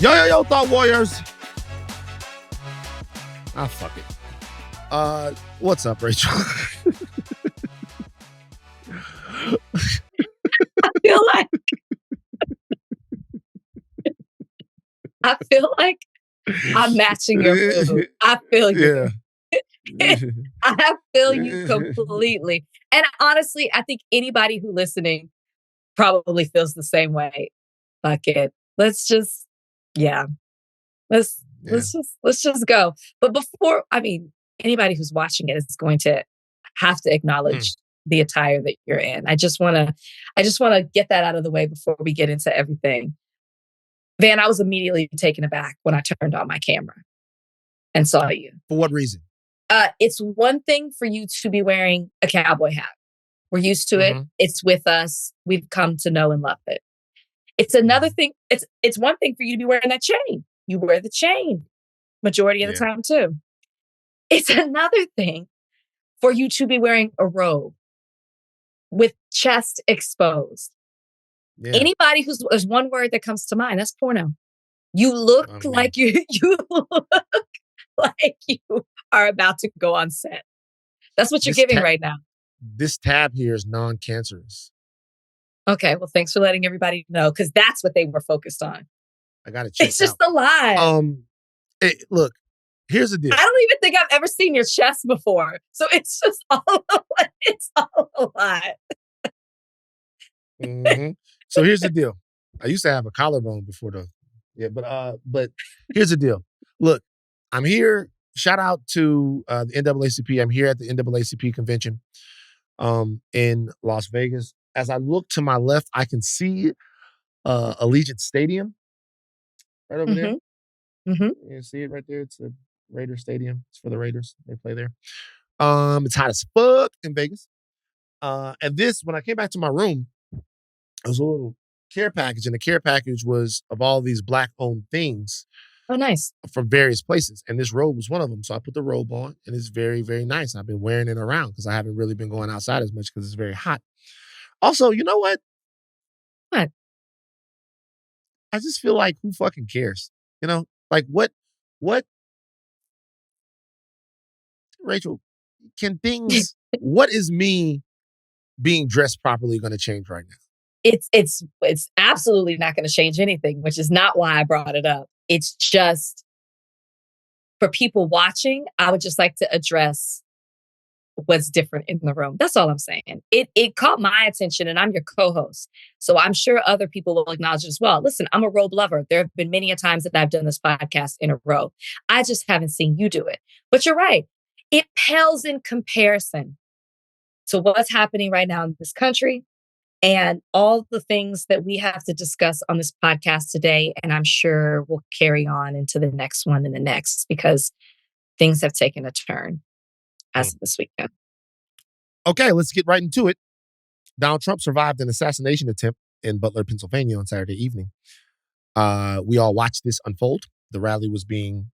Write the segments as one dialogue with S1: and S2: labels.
S1: Yo, Thought Warriors. Fuck it. What's up, Rachel?
S2: I feel like I'm matching your mood. I feel you.
S1: Yeah.
S2: I feel you completely. And honestly, I think anybody who listening probably feels the same way. Fuck it. Let's just go. But before, anybody who's watching it is going to have to acknowledge the attire that you're in. I just want to get that out of the way before we get into everything. Van, I was immediately taken aback when I turned on my camera and saw you.
S1: For what reason?
S2: It's one thing for you to be wearing a cowboy hat. We're used to it. It's with us. We've come to know and love it. It's another thing. It's one thing for you to be wearing that chain. You wear the chain majority of the time too. It's another thing for you to be wearing a robe with chest exposed. Yeah. Anybody there's one word that comes to mind. That's porno. You look like you look like you are about to go on set. That's what you're giving right now.
S1: This tab here is non-cancerous.
S2: Okay, well, thanks for letting everybody know, because that's what they were focused on.
S1: I got to check.
S2: It's just a lie.
S1: Look, here's the deal.
S2: I don't even think I've ever seen your chest before, so it's just all a lie.
S1: So here's the deal. I used to have a collarbone before but here's the deal. Look, I'm here. Shout out to the NAACP. I'm here at the NAACP convention in Las Vegas. As I look to my left, I can see Allegiant Stadium right over there. You see it right there? It's a Raider Stadium. It's for the Raiders. They play there. It's hot as fuck in Vegas. And when I came back to my room, there was a little care package, and the care package was of all these Black-owned things.
S2: Oh, nice.
S1: From various places. And this robe was one of them. So I put the robe on, and it's very, very nice. I've been wearing it around because I haven't really been going outside as much because it's very hot. Also, you know what?
S2: What?
S1: I just feel like, who fucking cares? You know? Like, what? Rachel, what is me being dressed properly going to change right now?
S2: It's absolutely not going to change anything, which is not why I brought it up. It's just for people watching, I would just like to address what's different in the room. That's all I'm saying. It caught my attention, and I'm your co-host. So I'm sure other people will acknowledge it as well. Listen, I'm a robe lover. There have been many a times that I've done this podcast in a row. I just haven't seen you do it. But you're right. It pales in comparison to what's happening right now in this country and all the things that we have to discuss on this podcast today. And I'm sure we'll carry on into the next one and the next, because things have taken a turn as of this weekend.
S1: Okay, let's get right into it. Donald Trump survived an assassination attempt in Butler, Pennsylvania on Saturday evening. We all watched this unfold. The rally was being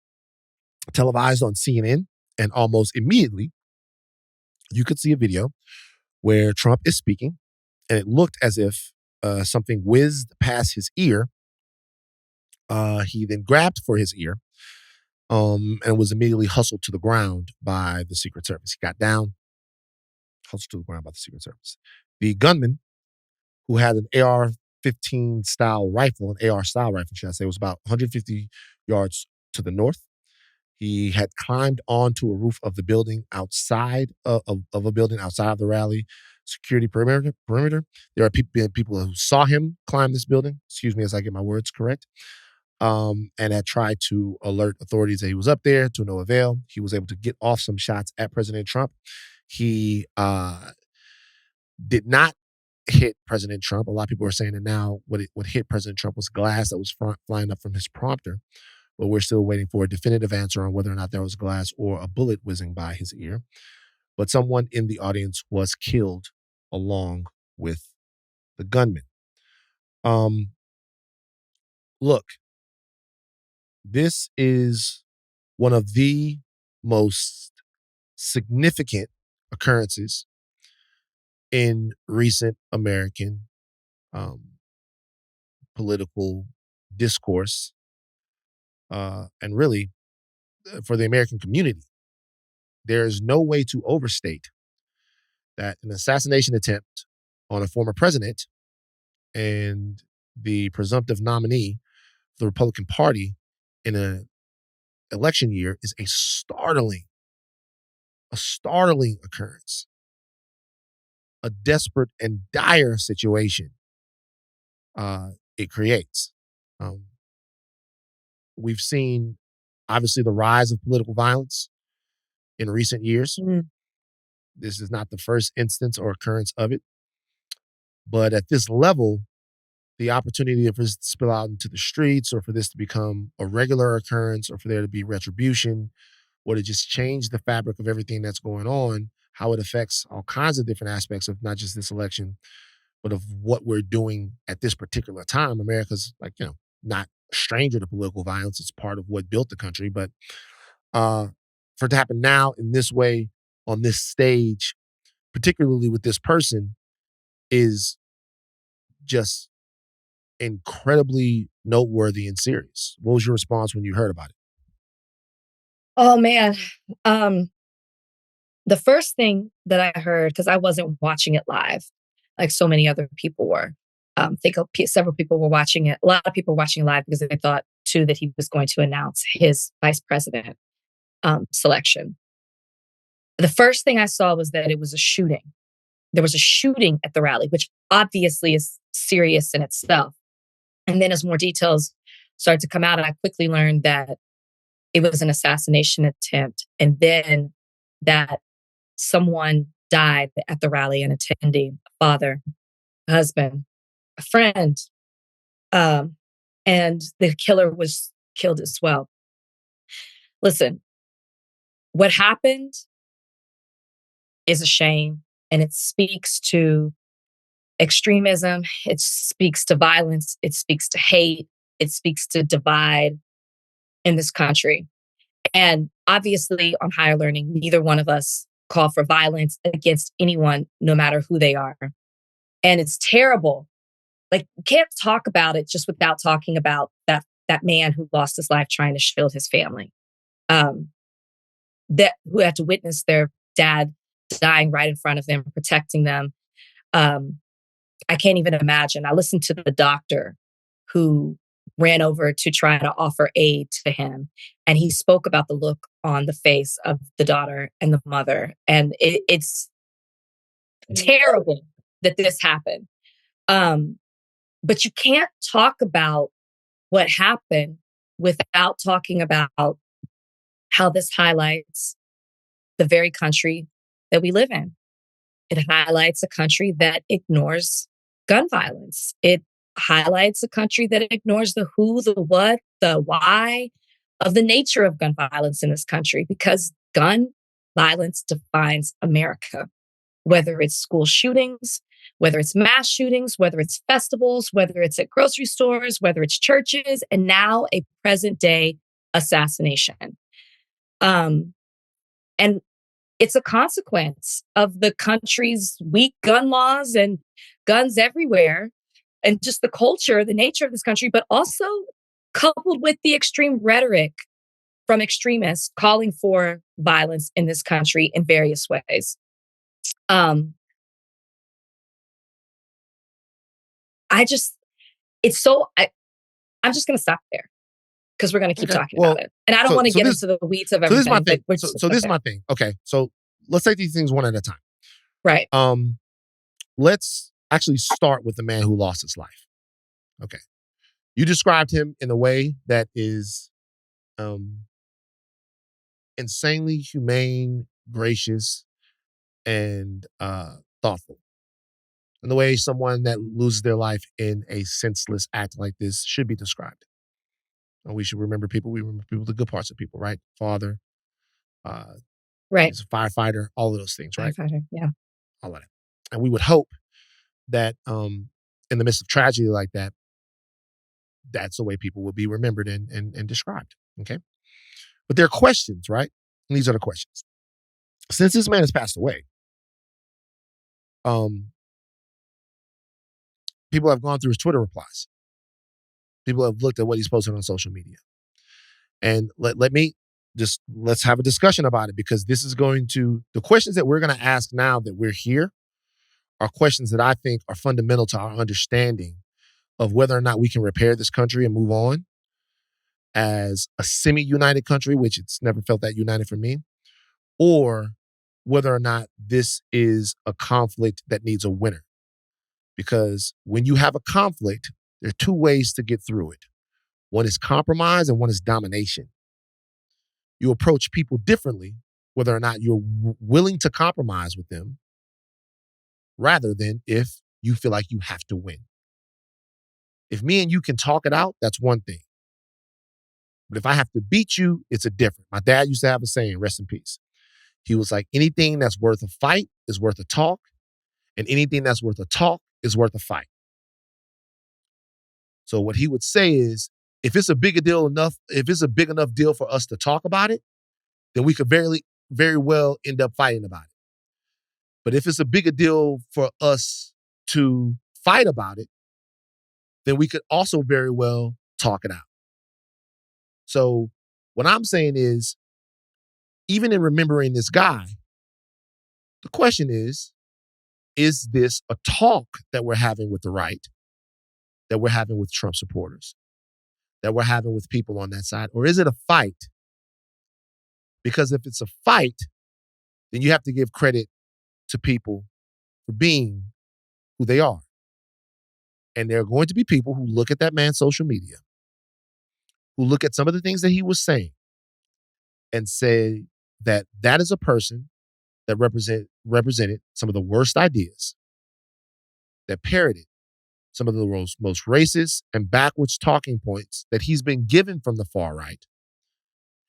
S1: televised on CNN, and almost immediately you could see a video where Trump is speaking, and it looked as if something whizzed past his ear. He then grabbed for his ear and was immediately hustled to the ground by the Secret Service. He got down, hustled to the ground by the Secret Service. The gunman, who had an AR-15 style rifle, an AR style rifle, should I say, was about 150 yards to the north. He had climbed onto a roof of the building outside of a building outside of the rally security perimeter. There are people who saw him climb this building, excuse me as I get my words correct, and had tried to alert authorities that he was up there, to no avail. He was able to get off some shots at President Trump. He did not hit President Trump. A lot of people are saying that now what hit President Trump was glass that was flying up from his prompter. But we're still waiting for a definitive answer on whether or not there was glass or a bullet whizzing by his ear. But someone in the audience was killed along with the gunman. Look, this is one of the most significant occurrences in recent American political discourse and really for the American community. There is no way to overstate that an assassination attempt on a former president and the presumptive nominee of the Republican Party in an election year is a startling occurrence, a desperate and dire situation it creates. Um, we've seen, obviously, the rise of political violence in recent years.
S2: Mm.
S1: This is not the first instance or occurrence of it. But at this level, the opportunity for this to spill out into the streets or for this to become a regular occurrence or for there to be retribution or to just change the fabric of everything that's going on, how it affects all kinds of different aspects of not just this election, but of what we're doing at this particular time. America's not a stranger to political violence. It's part of what built the country. But for it to happen now in this way, on this stage, particularly with this person, is just incredibly noteworthy and serious. What was your response when you heard about it?
S2: Oh man. Um, the first thing that I heard, because I wasn't watching it live, like so many other people were. Several people were watching it. A lot of people were watching live because they thought too that he was going to announce his vice president selection. The first thing I saw was that it was a shooting. There was a shooting at the rally, which obviously is serious in itself. And then as more details started to come out, I quickly learned that it was an assassination attempt. And then that someone died at the rally, an attendee, a father, a husband, a friend. Um, and the killer was killed as well. Listen, what happened is a shame and it speaks to extremism. It speaks to violence. It speaks to hate. It speaks to divide in this country. And obviously, on Higher Learning, neither one of us call for violence against anyone, no matter who they are. And it's terrible. Like, you can't talk about it just without talking about that man who lost his life trying to shield his family, um, that who had to witness their dad dying right in front of them, protecting them. Um, I can't even imagine. I listened to the doctor who ran over to try to offer aid to him. And he spoke about the look on the face of the daughter and the mother. And it's terrible that this happened. Um, but you can't talk about what happened without talking about how this highlights the very country that we live in. It highlights a country that ignores gun violence. It highlights a country that ignores the who, the what, the why of the nature of gun violence in this country, because gun violence defines America. Whether it's school shootings, whether it's mass shootings, whether it's festivals, whether it's at grocery stores, whether it's churches, and now a present day assassination. And it's a consequence of the country's weak gun laws and guns everywhere, and just the culture, the nature of this country, but also coupled with the extreme rhetoric from extremists calling for violence in this country in various ways. Um, I just, it's so, I'm just going to stop there because we're going to keep
S1: Okay.
S2: talking
S1: Well,
S2: about it. And I don't want to get into the weeds of
S1: so this is my
S2: everything.
S1: thing. So this is my thing. Okay. So let's take these things one at a time.
S2: Right.
S1: Let's actually start with the man who lost his life. Okay. You described him in a way that is insanely humane, gracious, and thoughtful. And the way someone that loses their life in a senseless act like this should be described. And we should remember people. We remember people, the good parts of people, right? Father, uh,
S2: Right.
S1: he's a firefighter, all of those things, right?
S2: Firefighter. Yeah.
S1: All of that. And we would hope that in the midst of tragedy like that, that's the way people will be remembered and described. Okay. But there are questions, right? And these are the questions. Since this man has passed away, people have gone through his Twitter replies. People have looked at what he's posted on social media. And let's have a discussion about it, because this is the questions that we're going to ask now that we're here are questions that I think are fundamental to our understanding of whether or not we can repair this country and move on as a semi-united country, which it's never felt that united for me, or whether or not this is a conflict that needs a winner. Because when you have a conflict, there are two ways to get through it. One is compromise and one is domination. You approach people differently, whether or not you're willing to compromise with them, rather than if you feel like you have to win. If me and you can talk it out, that's one thing. But if I have to beat you, it's a different. My dad used to have a saying, rest in peace. He was like, anything that's worth a fight is worth a talk, and anything that's worth a talk is worth a fight. So what he would say is, if it's a big enough deal for us to talk about it, then we could very well end up fighting about it. But if it's a bigger deal for us to fight about it, then we could also very well talk it out. So what I'm saying is, even in remembering this guy, the question is this a talk that we're having with the right, that we're having with Trump supporters, that we're having with people on that side, or is it a fight? Because if it's a fight, then you have to give credit to people for being who they are. And there are going to be people who look at that man's social media, who look at some of the things that he was saying and say that that is a person that represented some of the worst ideas, that parroted some of the most racist and backwards talking points that he's been given from the far right.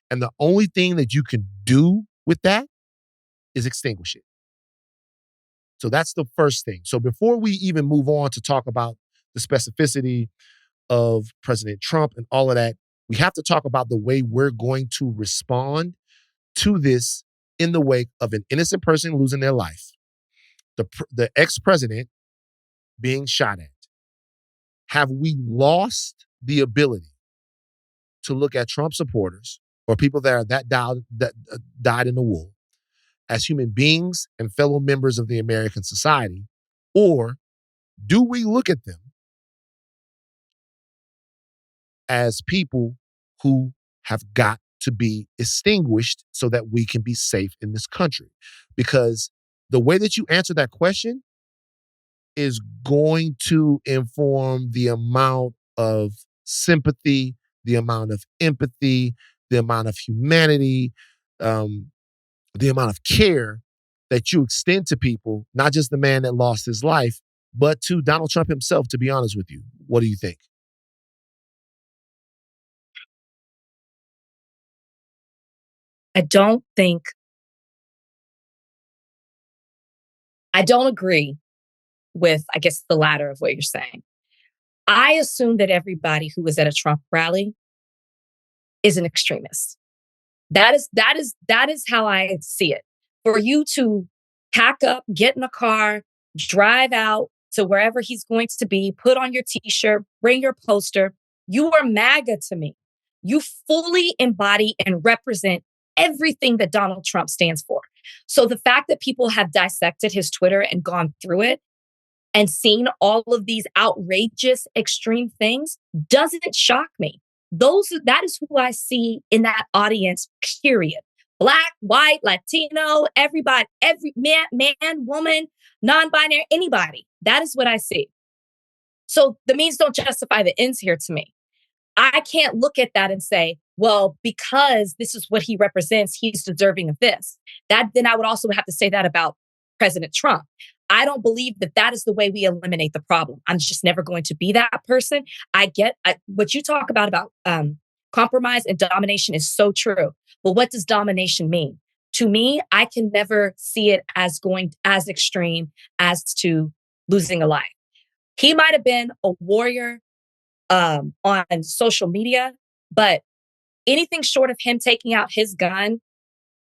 S1: And the only thing that you can do with that is extinguish it. So that's the first thing. So before we even move on to talk about the specificity of President Trump and all of that, we have to talk about the way we're going to respond to this in the wake of an innocent person losing their life, the ex-president being shot at. Have we lost the ability to look at Trump supporters or people that died in the war as human beings and fellow members of the American society? Or do we look at them as people who have got to be extinguished so that we can be safe in this country? Because the way that you answer that question is going to inform the amount of sympathy, the amount of empathy, the amount of humanity, the amount of care that you extend to people, not just the man that lost his life, but to Donald Trump himself, to be honest with you. What do you think?
S2: I don't think, I don't agree with, I guess, the latter of what you're saying. I assume that everybody who was at a Trump rally is an extremist. That is how I see it. For you to pack up, get in a car, drive out to wherever he's going to be, put on your t-shirt, bring your poster, you are MAGA to me. You fully embody and represent everything that Donald Trump stands for. So the fact that people have dissected his Twitter and gone through it and seen all of these outrageous extreme things doesn't shock me. That is who I see in that audience, period. Black, white, Latino, everybody, every man, woman, non-binary, anybody. That is what I see. So the means don't justify the ends here to me. I can't look at that and say, well, because this is what he represents, he's deserving of this. Then I would also have to say that about President Trump. I don't believe that that is the way we eliminate the problem. I'm just never going to be that person. What you talk about compromise and domination is so true. But what does domination mean? To me, I can never see it as going as extreme as to losing a life. He might have been a warrior on social media, but anything short of him taking out his gun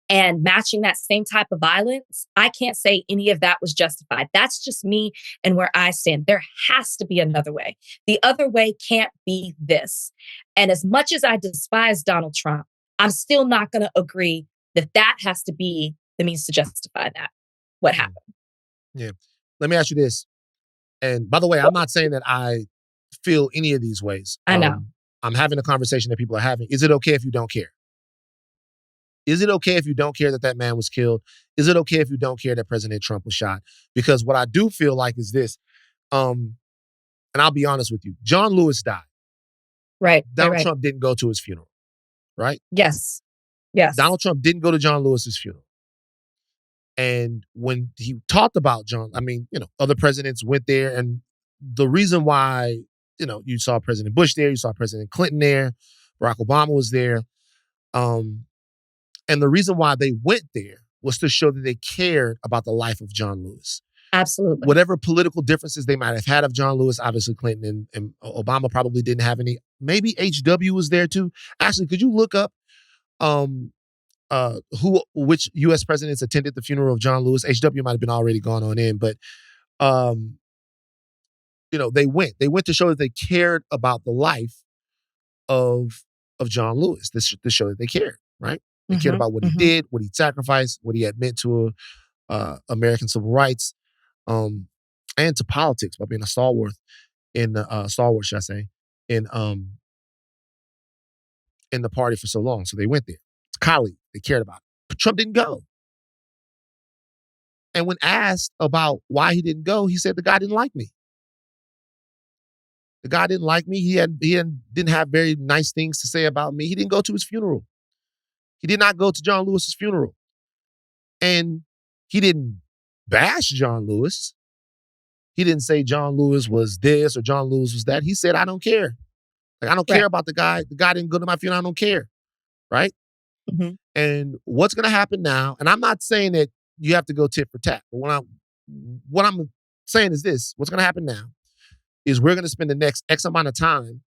S2: and matching that same type of violence, I can't say any of that was justified. That's just me and where I stand. There has to be another way. The other way can't be this. And as much as I despise Donald Trump, I'm still not going to agree that that has to be the means to justify that, what happened.
S1: Yeah. Let me ask you this. And by the way, I'm not saying that I feel any of these ways.
S2: I know.
S1: I'm having a conversation that people are having. Is it okay if you don't care? Is it okay if you don't care that that man was killed? Is it okay if you don't care that President Trump was shot? Because what I do feel like is this, and I'll be honest with you, John Lewis died.
S2: Right.
S1: Donald
S2: Right.
S1: Trump didn't go to his funeral, right?
S2: Yes. Yes.
S1: Donald Trump didn't go to John Lewis's funeral. And when he talked about other presidents went there. And the reason why, you saw President Bush there, you saw President Clinton there, Barack Obama was there. And the reason why they went there was to show that they cared about the life of John Lewis.
S2: Absolutely.
S1: Whatever political differences they might have had of John Lewis, obviously Clinton and Obama probably didn't have any. Maybe HW was there too. Actually, could you look up which U.S. presidents attended the funeral of John Lewis? HW might have been already gone on in, but they went. They went to show that they cared about the life of John Lewis. To show that they cared, right? They cared about what he did, what he sacrificed, what he had meant to American civil rights, and to politics by being a stalwart in should I say, in the party for so long. So they went there. It's a colleague. They cared about it. But Trump didn't go. And when asked about why he didn't go, he said the guy didn't like me. The guy didn't like me. He didn't have very nice things to say about me. He didn't go to his funeral. He did not go to John Lewis's funeral. And he didn't bash John Lewis. He didn't say John Lewis was this or John Lewis was that. He said, I don't care. Like, I don't care about the guy. The guy didn't go to my funeral. I don't care. Right?
S2: Mm-hmm.
S1: And what's going to happen now, and I'm not saying that you have to go tit for tat, but what I'm saying is this. What's going to happen now is we're going to spend the next X amount of time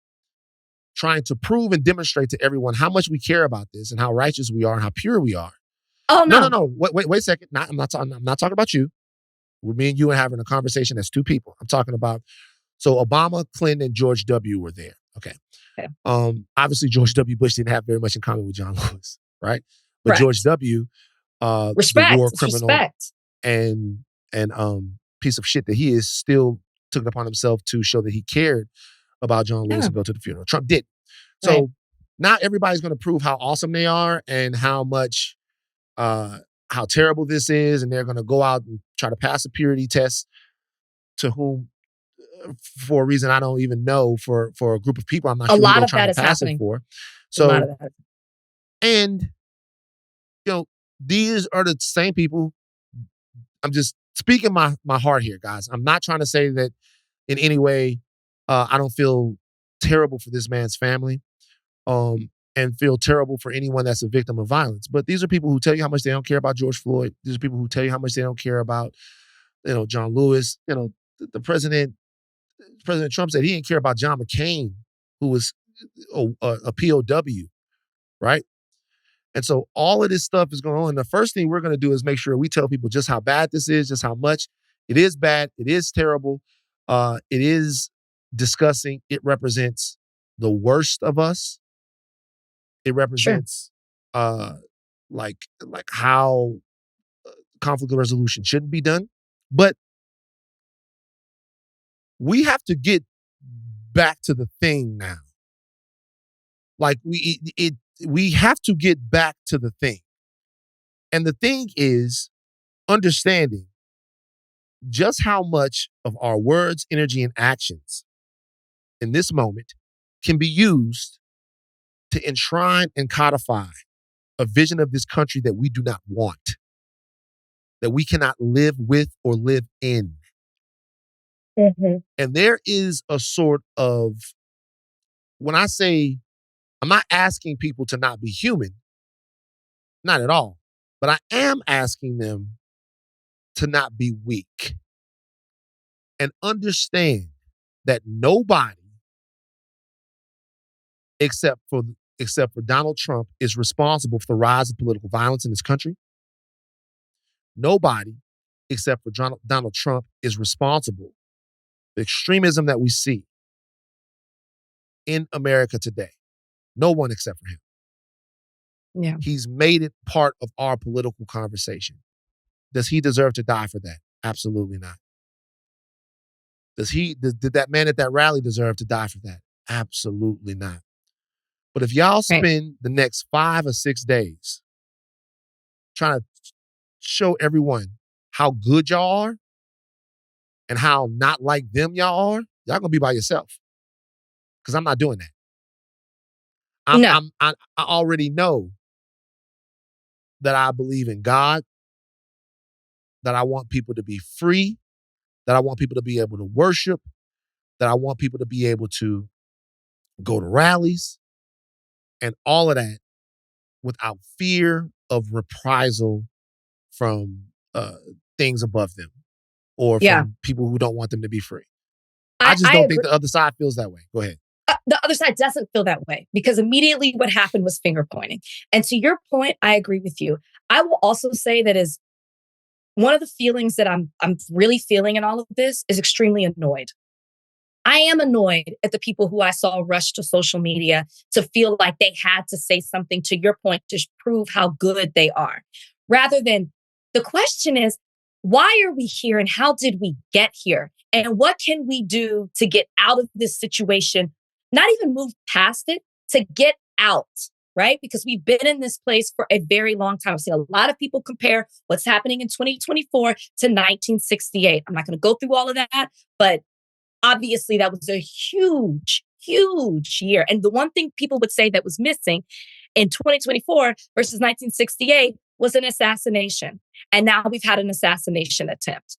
S1: trying to prove and demonstrate to everyone how much we care about this and how righteous we are and how pure we are.
S2: Oh, no.
S1: No. Wait a second. I'm not talking about you. With me and you and having a conversation as two people. I'm talking about, so Obama, Clinton, and George W. were there. Okay. Obviously, George W. Bush didn't have very much in common with John Lewis, right? But
S2: Correct.
S1: George W.,
S2: respect,
S1: the war criminal
S2: respect.
S1: and piece of shit that he is, still took it upon himself to show that he cared about John Lewis and go to the funeral. Trump did. So now everybody's going to prove how awesome they are and how much, how terrible this is. And they're going to go out and try to pass a purity test to whom, for a reason I don't even know, for a group of people I'm not sure who they're trying to pass it for. So, and, these are the same people. I'm just speaking my heart here, guys. I'm not trying to say that in any way I don't feel terrible for this man's family and feel terrible for anyone that's a victim of violence. But these are people who tell you how much they don't care about George Floyd. These are people who tell you how much they don't care about, John Lewis. The President Trump said he didn't care about John McCain, who was a POW, right? And so all of this stuff is going on. And the first thing we're going to do is make sure we tell people just how bad this is, just how much it is bad. It is terrible. It is disgusting. It represents the worst of us. It represents like how conflict resolution shouldn't be done. But we have to get back to the thing now. Like we have to get back to the thing. And the thing is understanding just how much of our words, energy, and actions in this moment can be used to enshrine and codify a vision of this country that we do not want, that we cannot live with or live in.
S2: Mm-hmm.
S1: And there is a sort of, when I say, I'm not asking people to not be human, not at all, but I am asking them to not be weak and understand that nobody except for Donald Trump is responsible for the rise of political violence in this country. Nobody except for Donald Trump is responsible for the extremism that we see in America today. No one except for him.
S2: Yeah.
S1: He's made it part of our political conversation. Does he deserve to die for that? Absolutely not. Did that man at that rally deserve to die for that? Absolutely not. But if y'all
S2: Right.
S1: spend the next 5 or 6 days trying to show everyone how good y'all are and how not like them y'all are, y'all gonna be by yourself. Because I'm not doing that.
S2: No.
S1: I already know that I believe in God, that I want people to be free, that I want people to be able to worship, that I want people to be able to go to rallies and all of that without fear of reprisal from things above them or
S2: Yeah.
S1: from people who don't want them to be free. I
S2: I,
S1: just
S2: I
S1: don't think
S2: agree.
S1: the other side feels that way. Go ahead.
S2: The other side doesn't feel that way because immediately what happened was finger pointing. And to your point, I agree with you. I will also say that is one of the feelings that I'm really feeling in all of this is extremely annoyed. I am annoyed at the people who I saw rush to social media to feel like they had to say something, to your point, to prove how good they are. Rather than the question is, why are we here and how did we get here? And what can we do to get out of this situation? Not even move past it, to get out, right? Because we've been in this place for a very long time. I've seen a lot of people compare what's happening in 2024 to 1968. I'm not going to go through all of that, but obviously that was a huge, huge year. And the one thing people would say that was missing in 2024 versus 1968 was an assassination. And now we've had an assassination attempt.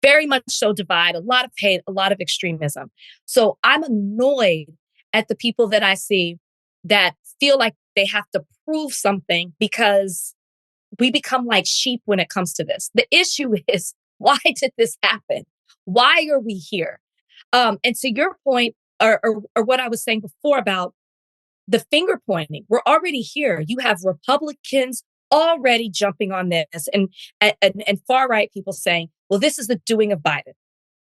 S2: Very much so divide, a lot of hate, a lot of extremism. So I'm annoyed at the people that I see that feel like they have to prove something because we become like sheep when it comes to this. The issue is, why did this happen? Why are we here? And to your point, or what I was saying before about the finger pointing, we're already here. You have Republicans already jumping on this, and far right people saying, "Well, this is the doing of Biden."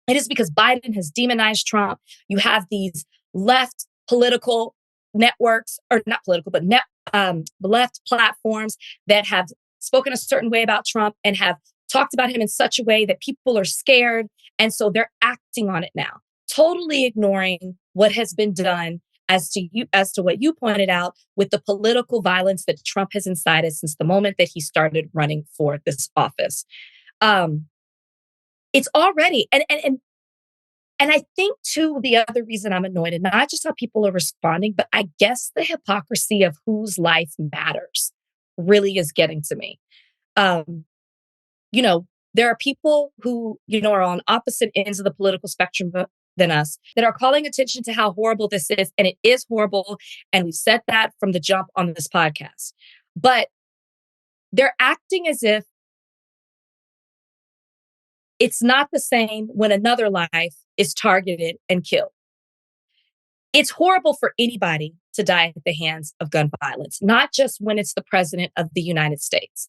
S2: It is because Biden has demonized Trump. You have these left political networks, or not political, but left platforms that have spoken a certain way about Trump and have talked about him in such a way that people are scared. And so they're acting on it now, totally ignoring what has been done as to what you pointed out with the political violence that Trump has incited since the moment that he started running for this office. Um, it's already and I think too, the other reason I'm annoyed, and not just how people are responding, but I guess the hypocrisy of whose life matters really is getting to me. Um, you know, there are people who, are on opposite ends of the political spectrum than us that are calling attention to how horrible this is. And it is horrible. And we've said that from the jump on this podcast. But they're acting as if it's not the same when another life is targeted and killed. It's horrible for anybody to die at the hands of gun violence, not just when it's the president of the United States.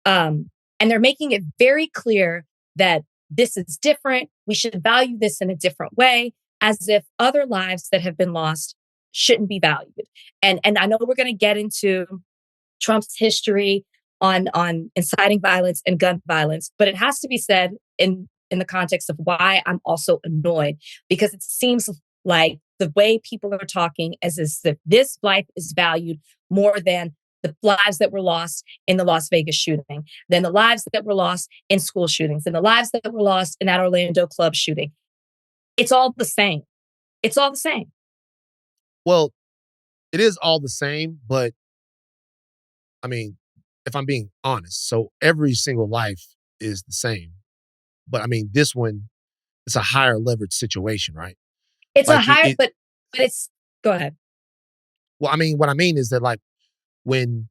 S2: And they're making it very clear that this is different. We should value this in a different way, as if other lives that have been lost shouldn't be valued. And I know we're going to get into Trump's history on inciting violence and gun violence, but it has to be said in the context of why I'm also annoyed, because it seems like the way people are talking as if this life is valued more than the lives that were lost in the Las Vegas shooting, than the lives that were lost in school shootings, and the lives that were lost in that Orlando club shooting. It's all the same. It's all the same.
S1: Well, it is all the same, but I mean, if I'm being honest, so every single life is the same. But I mean, this one, it's a higher leverage situation, right?
S2: It's a
S1: Like
S2: high, but it's, go ahead.
S1: well, I mean, what I mean is that like when,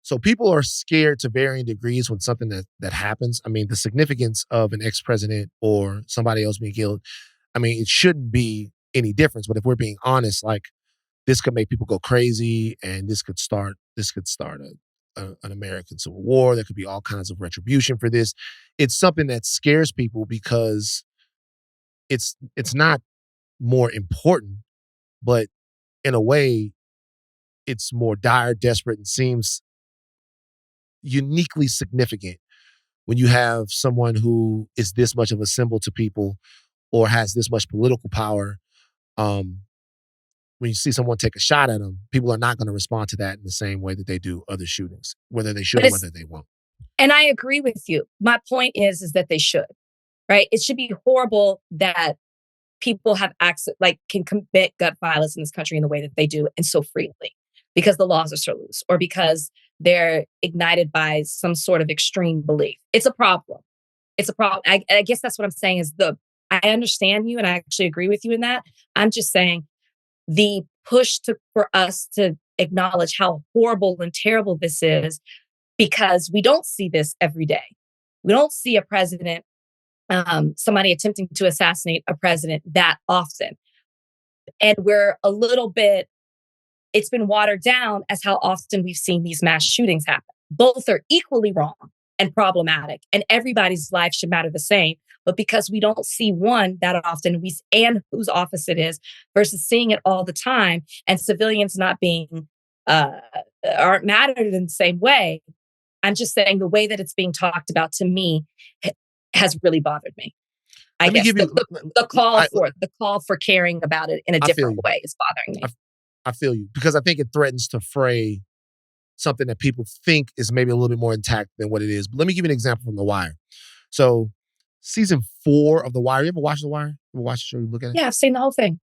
S1: so people are scared to varying degrees when something that happens. I mean, the significance of an ex-president or somebody else being killed, I mean, it shouldn't be any difference. But if we're being honest, like this could make people go crazy, and this could start an American Civil War. There could be all kinds of retribution for this. It's something that scares people because it's not more important, but in a way, it's more dire, desperate, and seems uniquely significant when you have someone who is this much of a symbol to people or has this much political power. Um, when you see someone take a shot at them, people are not going to respond to that in the same way that they do other shootings, whether they should
S2: But
S1: or
S2: it's
S1: whether they won't.
S2: and I agree with you. My point is that they should, right? It should be horrible that people have access, like, can commit gun violence in this country in the way that they do and so freely because the laws are so loose or because they're ignited by some sort of extreme belief. It's a problem. It's a problem. I guess that's what I'm saying is I understand you and I actually agree with you in that. I'm just saying the push for us to acknowledge how horrible and terrible this is because we don't see this every day. We don't see a president, somebody attempting to assassinate a president that often. And we're a little bit, it's been watered down as how often we've seen these mass shootings happen. Both are equally wrong and problematic, and everybody's life should matter the same. But because we don't see one that often, and whose office it is, versus seeing it all the time, and civilians not being uh, aren't mattered in the same way. I'm just saying the way that it's being talked about to me has really bothered me. I
S1: Let me
S2: guess
S1: give you.
S2: the call for caring about it in a
S1: I feel
S2: different
S1: you.
S2: way is bothering
S1: I,
S2: me.
S1: I feel you because I think it threatens to fray something that people think is maybe a little bit more intact than what it is. But let me give you an example from The Wire. So, season 4 of The Wire. You ever watch The Wire? You ever watch the show? You look at it?
S2: Yeah, I've seen the whole thing.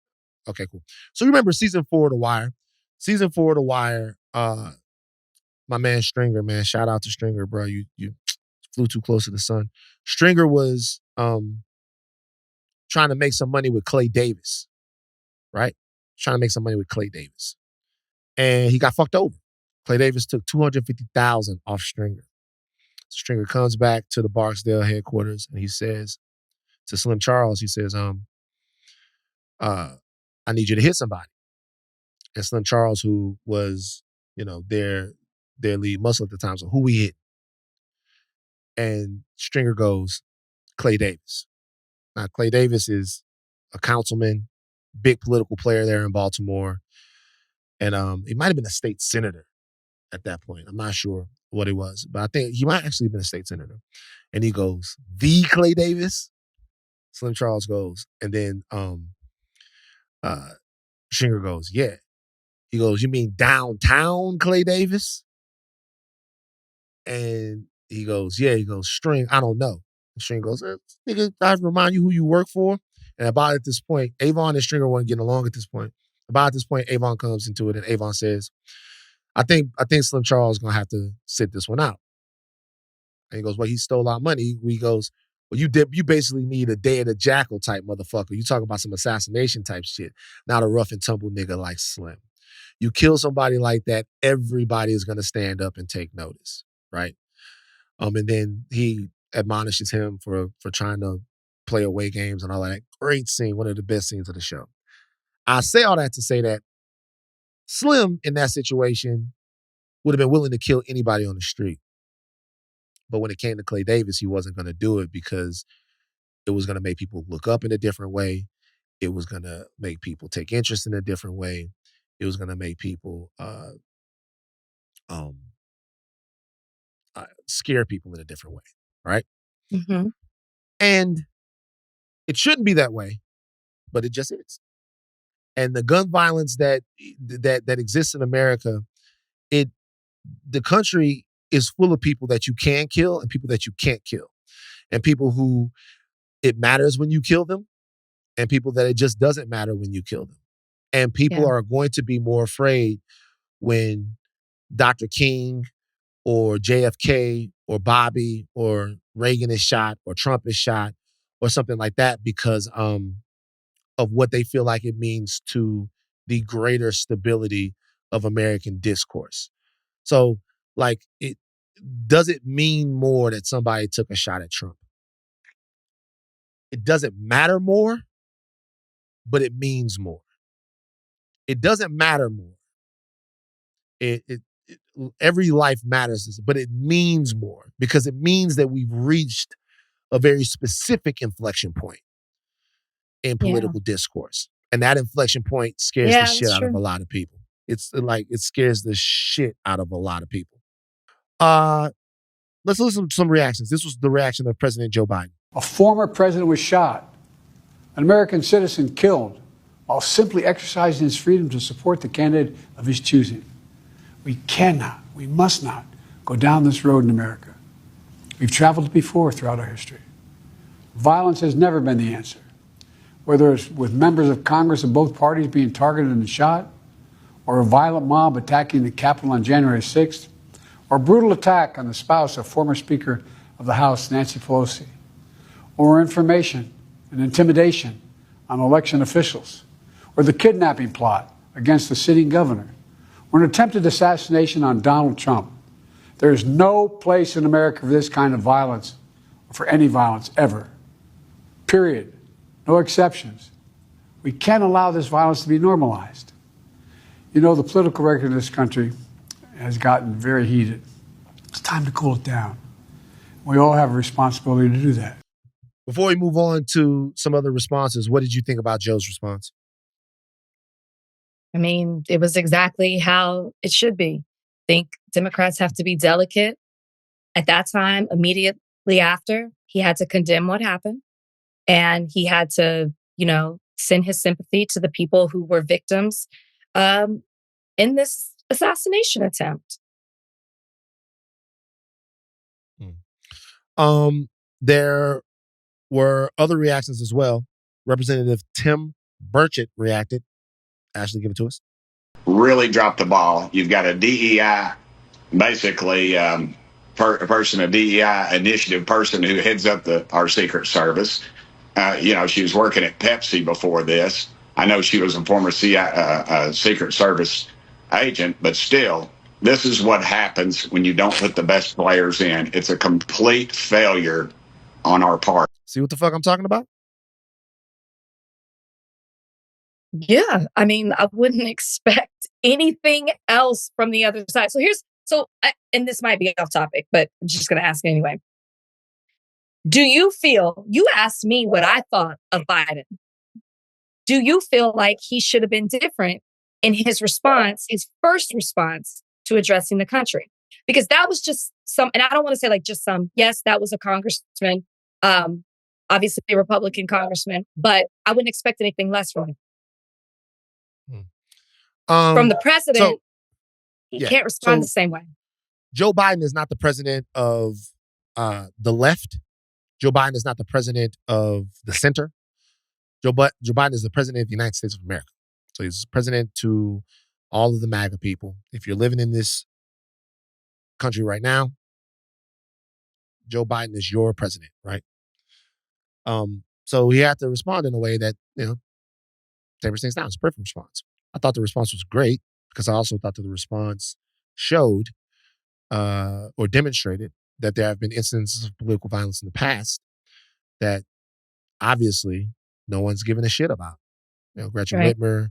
S1: Okay, cool. So you remember season 4 of The Wire? Season 4 of The Wire. My man Stringer, man, shout out to Stringer, bro. You flew too close to the sun. Stringer was trying to make some money with Clay Davis, right? Trying to make some money with Clay Davis, and he got fucked over. Clay Davis took $250,000 off Stringer. Stringer comes back to the Barksdale headquarters and he says to Slim Charles, he says, I need you to hit somebody. And Slim Charles, who was, their lead muscle at the time, so who we hit? And Stringer goes, Clay Davis. Now, Clay Davis is a councilman, big political player there in Baltimore. And he might have been a state senator at that point. I'm not sure what it was, but I think he might actually have been a state senator. And he goes, the Clay Davis? Slim Charles goes, and then Stringer goes, yeah. He goes, you mean downtown Clay Davis? And he goes, yeah. He goes, String, I don't know. And Stringer goes, nigga, I remind you who you work for. And about at this point, Avon and Stringer weren't getting along at this point. About at this point, Avon comes into it and Avon says, I think Slim Charles is gonna have to sit this one out. And he goes, well, he stole our money. He goes, well, you basically need a Day of the Jackal type motherfucker. You talking about some assassination type shit, not a rough and tumble nigga like Slim. You kill somebody like that, everybody is gonna stand up and take notice, right? And then he admonishes him for trying to play away games and all that. Great scene, one of the best scenes of the show. I say all that to say that Slim in that situation would have been willing to kill anybody on the street. But when it came to Clay Davis, he wasn't going to do it because it was going to make people look up in a different way. It was going to make people take interest in a different way. It was going to make people scare people in a different way, right?
S2: Mm-hmm.
S1: And it shouldn't be that way, but it just is. And the gun violence that exists in America, the country is full of people that you can kill and people that you can't kill, and people who it matters when you kill them, and people that it just doesn't matter when you kill them. And people are going to be more afraid when Dr. King or JFK or Bobby or Reagan is shot or Trump is shot or something like that because of what they feel like it means to the greater stability of American discourse. So, like, does it mean more that somebody took a shot at Trump? It doesn't matter more, but it means more. It doesn't matter more. Every life matters, but it means more because it means that we've reached a very specific inflection point in political discourse. And that inflection point scares the
S2: Yeah,
S1: shit
S2: that's
S1: out of a
S2: true.
S1: lot of people. It's like, it scares the shit out of a lot of people. Let's listen to some reactions. This was the reaction of President Joe Biden.
S3: A former president was shot, an American citizen killed, while simply exercising his freedom to support the candidate of his choosing. We cannot, we must not go down this road in America. We've traveled before throughout our history. Violence has never been the answer. Whether it's with members of Congress of both parties being targeted and shot, or a violent mob attacking the Capitol on January 6th, or a brutal attack on the spouse of former Speaker of the House, Nancy Pelosi, or information and intimidation on election officials, or the kidnapping plot against the sitting governor, or an attempted assassination on Donald Trump. There is no place in America for this kind of violence, or for any violence ever. Period. No exceptions. We can't allow this violence to be normalized. You know, the political record in this country has gotten very heated. It's time to cool it down. We all have a responsibility to do that.
S1: Before we move on to some other responses, what did you think about Joe's response?
S2: I mean, it was exactly how it should be. I think Democrats have to be delicate. At that time, immediately after, he had to condemn what happened. And he had to, send his sympathy to the people who were victims in this assassination attempt.
S1: There were other reactions as well. Representative Tim Burchett reacted. Ashleigh, give it to us.
S4: Really dropped the ball. You've got a DEI, basically a DEI initiative person who heads up our Secret Service. She was working at Pepsi before this. I know she was a former Secret Service agent, but still, this is what happens when you don't put the best players in. It's a complete failure on our part.
S1: See what the fuck I'm talking about?
S2: Yeah, I mean, I wouldn't expect anything else from the other side. And this might be off topic, but I'm just going to ask anyway. Do you feel, you asked me what I thought of Biden. Do you feel like he should have been different in his response, his first response to addressing the country? Because that was just and I don't want to say like just yes, that was a congressman, obviously a Republican congressman, but I wouldn't expect anything less from him. From the president, he can't respond the same way.
S1: Joe Biden is not the president of the left. Joe Biden is not the president of the center. Joe Biden is the president of the United States of America. So he's president to all of the MAGA people. If you're living in this country right now, Joe Biden is your president, right? So he had to respond in a way that, tapers things down. It's a perfect response. I thought the response was great because I also thought that the response showed or demonstrated that there have been instances of political violence in the past that obviously no one's given a shit about. Gretchen Whitmer,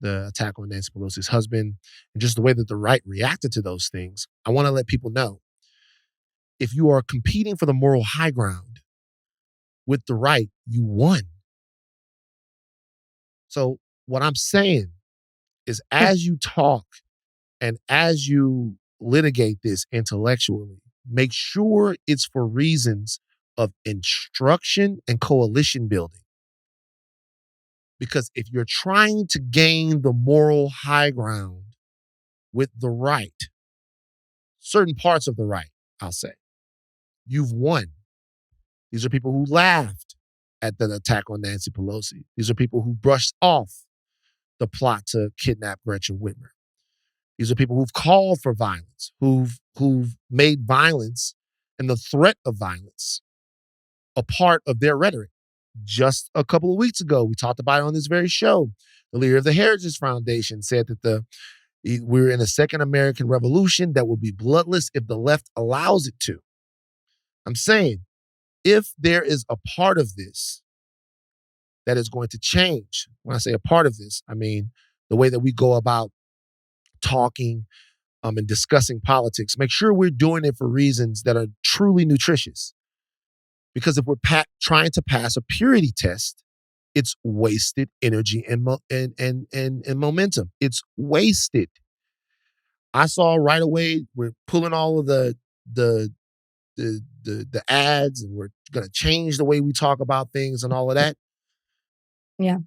S1: the attack on Nancy Pelosi's husband, and just the way that the right reacted to those things. I want to let people know, if you are competing for the moral high ground with the right, you won. So what I'm saying is, as you talk and as you litigate this intellectually, make sure it's for reasons of instruction and coalition building. Because if you're trying to gain the moral high ground with the right, certain parts of the right, I'll say, you've won. These are people who laughed at the attack on Nancy Pelosi. These are people who brushed off the plot to kidnap Gretchen Whitmer. These are people who've called for violence, who've made violence and the threat of violence a part of their rhetoric. Just a couple of weeks ago, we talked about it on this very show. The leader of the Heritage Foundation said that we're in a second American Revolution that will be bloodless if the left allows it to. I'm saying, if there is a part of this that is going to change, when I say a part of this, I mean the way that we go about talking and discussing politics, make sure we're doing it for reasons that are truly nutritious. Because if we're trying to pass a purity test, It's wasted energy and momentum. It's wasted. I saw right away we're pulling all of the ads, and we're going to change the way we talk about things and all of that.
S2: Yeah.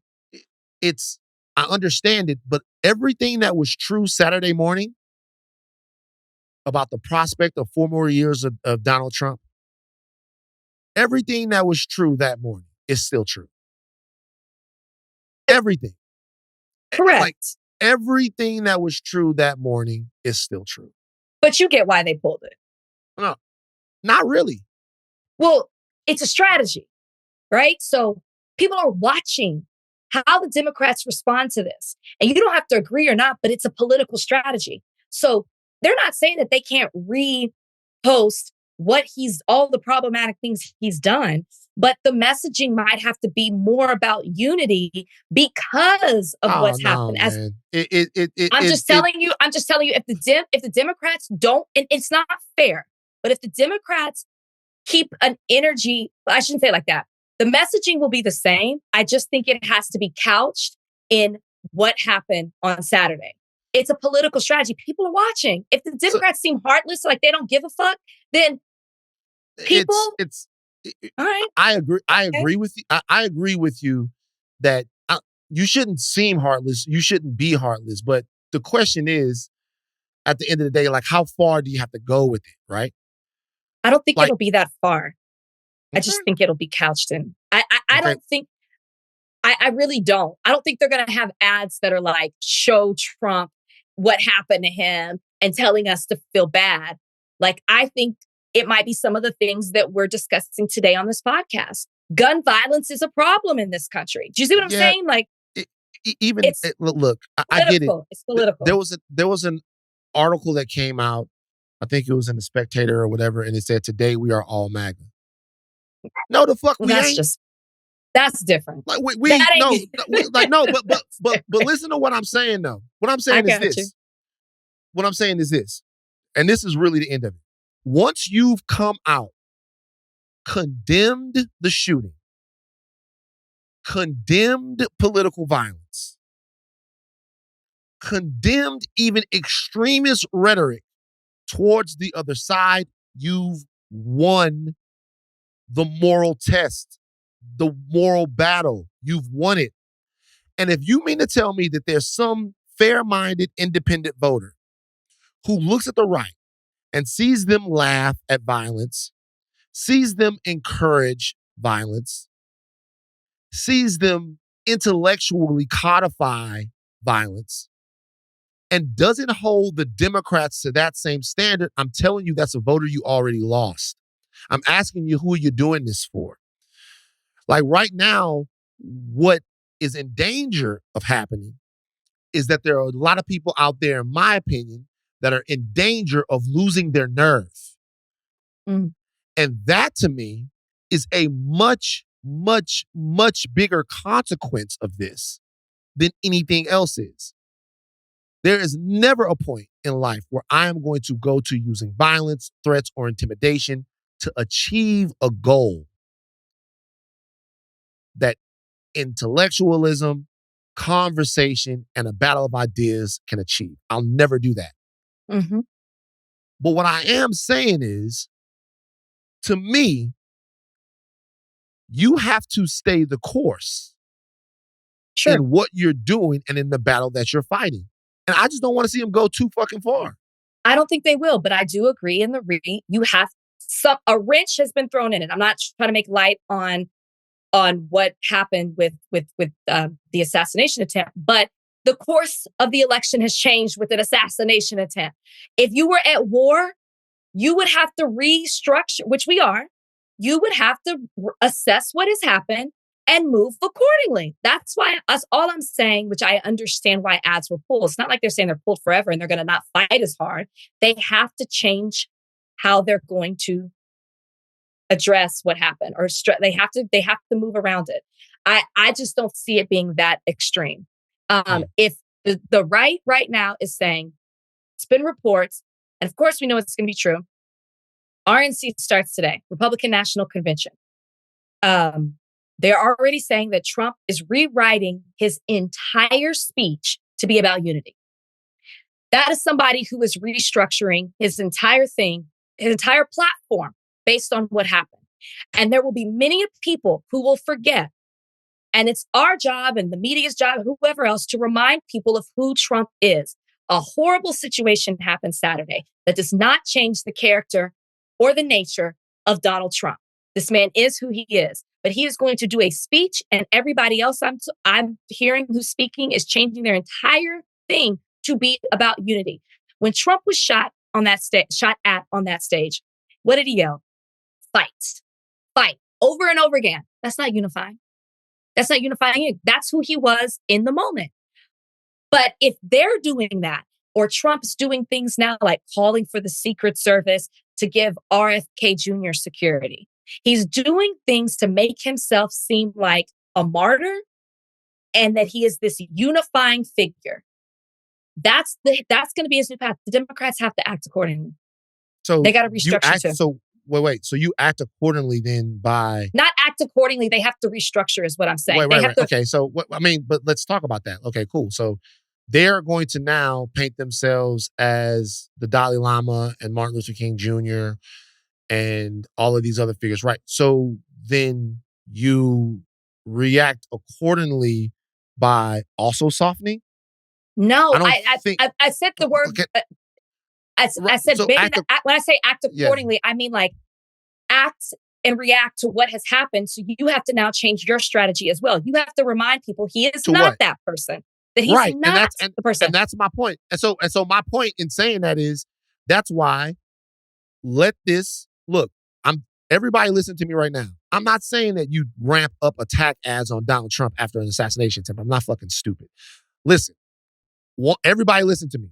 S1: I understand it, but everything that was true Saturday morning about the prospect of 4 more years of Donald Trump, everything that was true that morning is still true. Everything.
S2: Correct.
S1: Like, everything that was true that morning is still true.
S2: But you get why they pulled it.
S1: No, not really.
S2: Well, it's a strategy, right? So people are watching how the Democrats respond to this. And you don't have to agree or not, but it's a political strategy. So they're not saying that they can't repost all the problematic things he's done, but the messaging might have to be more about unity because of what's happened. I'm just telling you, if the Democrats don't, and it's not fair, but if the Democrats keep an energy, I shouldn't say it like that. The messaging will be the same. I just think it has to be couched in what happened on Saturday. It's a political strategy. People are watching. If the Democrats seem heartless, like they don't give a fuck, then people. All right.
S1: I agree. I agree with you. I agree with you that you shouldn't seem heartless. You shouldn't be heartless. But the question is, at the end of the day, like, how far do you have to go with it, right?
S2: I don't think it'll be that far. I just think it'll be couched in. I don't think, I really don't. I don't think they're going to have ads that are like, show Trump what happened to him and telling us to feel bad. Like, I think it might be some of the things that we're discussing today on this podcast. Gun violence is a problem in this country. Do you see what I'm saying? Like,
S1: look, I get it.
S2: It's political.
S1: There was an article that came out. I think it was in the Spectator or whatever, and it said, "Today we are all MAGA." No, the fuck we ain't.
S2: That's different.
S1: Like but listen to what I'm saying though. What I'm saying is this. What I'm saying is this, and this is really the end of it. Once you've come out, condemned the shooting, condemned political violence, condemned even extremist rhetoric towards the other side, you've won the moral test, the moral battle. You've won it. And if you mean to tell me that there's some fair-minded independent voter who looks at the right and sees them laugh at violence, sees them encourage violence, sees them intellectually codify violence, and doesn't hold the Democrats to that same standard, I'm telling you that's a voter you already lost. I'm asking you, who are you doing this for? Like, right now, what is in danger of happening is that there are a lot of people out there, in my opinion, that are in danger of losing their nerve.
S2: Mm.
S1: And that, to me, is a much, much, much bigger consequence of this than anything else is. There is never a point in life where I am going to go to using violence, threats, or intimidation to achieve a goal that intellectualism, conversation, and a battle of ideas can achieve. I'll never do that.
S2: Mm-hmm.
S1: But what I am saying is, to me, you have to stay the course in what you're doing and in the battle that you're fighting. And I just don't want to see them go too fucking far.
S2: I don't think they will, but I do agree in you have a wrench has been thrown in it. I'm not trying to make light on what happened with the assassination attempt, but the course of the election has changed with an assassination attempt. If you were at war, you would have to restructure, which we are. You would have to assess what has happened and move accordingly. That's why all I'm saying, which I understand why ads were pulled. It's not like they're saying they're pulled forever and they're going to not fight as hard. They have to change how they're going to address what happened, or they have to move around it. I just don't see it being that extreme. If the right now is saying, it's been reports, and of course we know it's going to be true. RNC starts today, Republican National Convention. They're already saying that Trump is rewriting his entire speech to be about unity. That is somebody who is restructuring his entire thing, his entire platform based on what happened. And there will be many people who will forget. And it's our job and the media's job, whoever else, to remind people of who Trump is. A horrible situation happened Saturday that does not change the character or the nature of Donald Trump. This man is who he is, but he is going to do a speech, and everybody else I'm hearing who's speaking is changing their entire thing to be about unity. When Trump was shot at on that stage, what did he yell? Fight, over and over again. That's not unifying. That's not unifying. That's who he was in the moment. But if they're doing that, or Trump's doing things now like calling for the Secret Service to give RFK Jr. security, he's doing things to make himself seem like a martyr and that he is this unifying figure. That's going to be his new path. The Democrats have to act accordingly.
S1: So
S2: they got to restructure too.
S1: So wait. So you act accordingly then by
S2: not act accordingly. They have to restructure, is what I'm saying.
S1: Right. Okay. So but let's talk about that. Okay. Cool. So they're going to now paint themselves as the Dalai Lama and Martin Luther King Jr. and all of these other figures, right? So then you react accordingly by also softening.
S2: No, I said the word. Okay. I said so when I say act accordingly, I mean like act and react to what has happened. So you have to now change your strategy as well. You have to remind people he is not that person. That he's not the person.
S1: And that's my point. And so my point in saying that is that's why everybody listen to me right now. I'm not saying that you ramp up attack ads on Donald Trump after an assassination attempt. I'm not fucking stupid. Listen, everybody listen to me.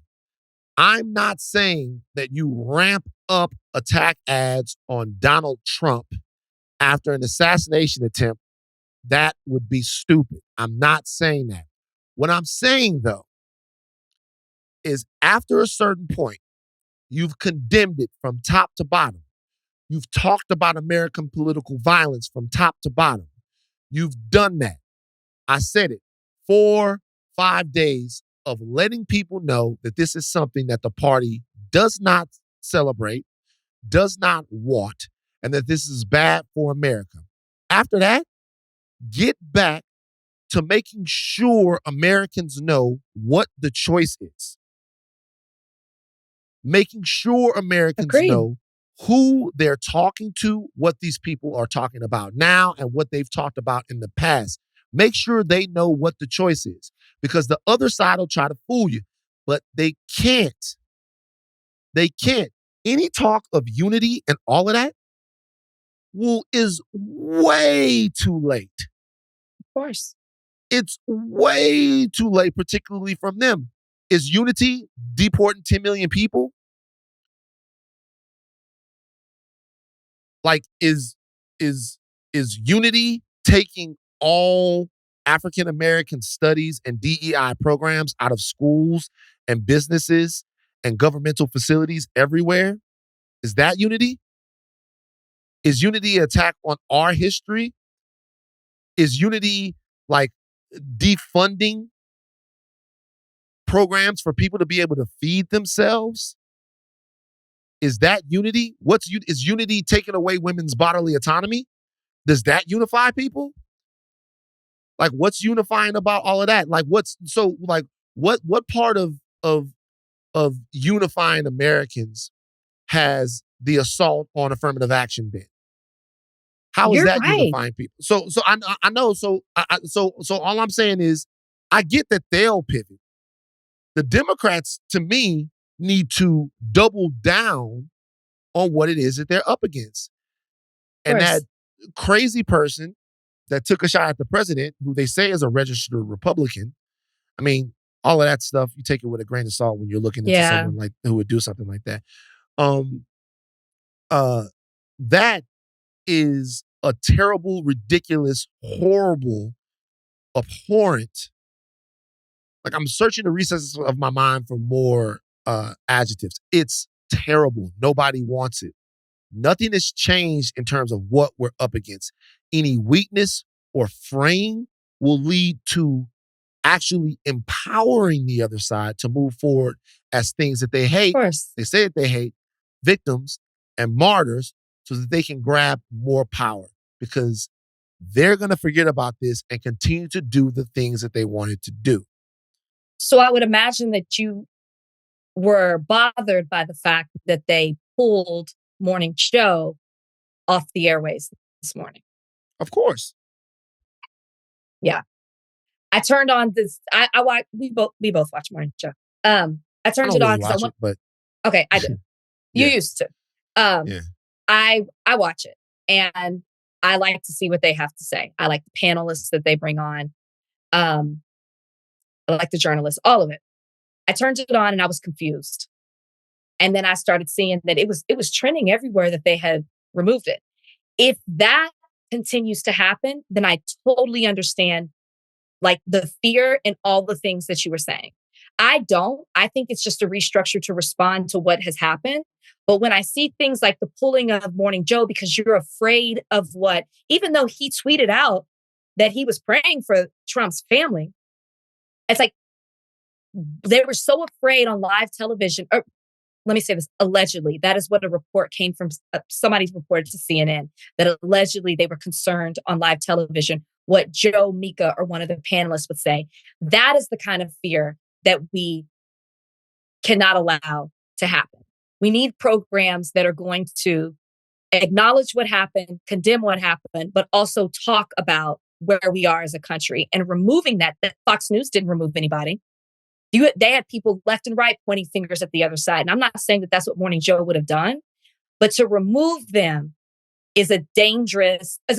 S1: I'm not saying that you ramp up attack ads on Donald Trump after an assassination attempt. That would be stupid. I'm not saying that. What I'm saying, though, is after a certain point, you've condemned it from top to bottom. You've talked about American political violence from top to bottom. You've done that. I said it. 4-5 days of letting people know that this is something that the party does not celebrate, does not want, and that this is bad for America. After that, get back to making sure Americans know what the choice is. Making sure Americans know who they're talking to, what these people are talking about now, and what they've talked about in the past. Make sure they know what the choice is, because the other side will try to fool you, but they can't. They can't. Any talk of unity and all of that is way too late.
S2: Of course.
S1: It's way too late, particularly from them. Is unity deporting 10 million people? Like, is unity taking all African American studies and DEI programs out of schools and businesses and governmental facilities everywhere? Is that unity? Is unity an attack on our history? Is unity like defunding programs for people to be able to feed themselves? Is that unity? Is unity taking away women's bodily autonomy? Does that unify people? Like, what's unifying about all of that? Like, what part of unifying Americans has the assault on affirmative action been? How is that unifying people? So I know. So all I'm saying is, I get that they'll pivot. The Democrats, to me, need to double down on what it is that they're up against. And that crazy person that took a shot at the president, who they say is a registered Republican. I mean, all of that stuff, you take it with a grain of salt when you're looking into someone like who would do something like that. That is a terrible, ridiculous, horrible, abhorrent. Like, I'm searching the recesses of my mind for more adjectives. It's terrible. Nobody wants it. Nothing has changed in terms of what we're up against. Any weakness or fraying will lead to actually empowering the other side to move forward as things that they hate.
S2: Of course.
S1: They say that they hate victims and martyrs so that they can grab more power, because they're going to forget about this and continue to do the things that they wanted to do.
S2: So I would imagine that you were bothered by the fact that they pulled Morning Joe off the airways this morning.
S1: Of course.
S2: Yeah. I turned on this. We both watch Morning Joe. I turned it on because okay, I do. You used to.
S1: Yeah.
S2: I watch it and I like to see what they have to say. I like the panelists that they bring on. I like the journalists, all of it. I turned it on and I was confused. And then I started seeing that it was trending everywhere that they had removed it. If that continues to happen, then I totally understand like the fear and all the things that you were saying. I don't. I think it's just a restructure to respond to what has happened. But when I see things like the pulling of Morning Joe because you're afraid of what, even though he tweeted out that he was praying for Trump's family, it's like they were so afraid on live television. Or let me say this, allegedly. That is what a report came from. Somebody's reported to CNN that allegedly they were concerned on live television what Joe, Mika, or one of the panelists would say. That is the kind of fear that we cannot allow to happen. We need programs that are going to acknowledge what happened, condemn what happened, but also talk about where we are as a country. And removing that Fox News didn't remove anybody. They had people left and right pointing fingers at the other side. And I'm not saying that that's what Morning Joe would have done, but to remove them is a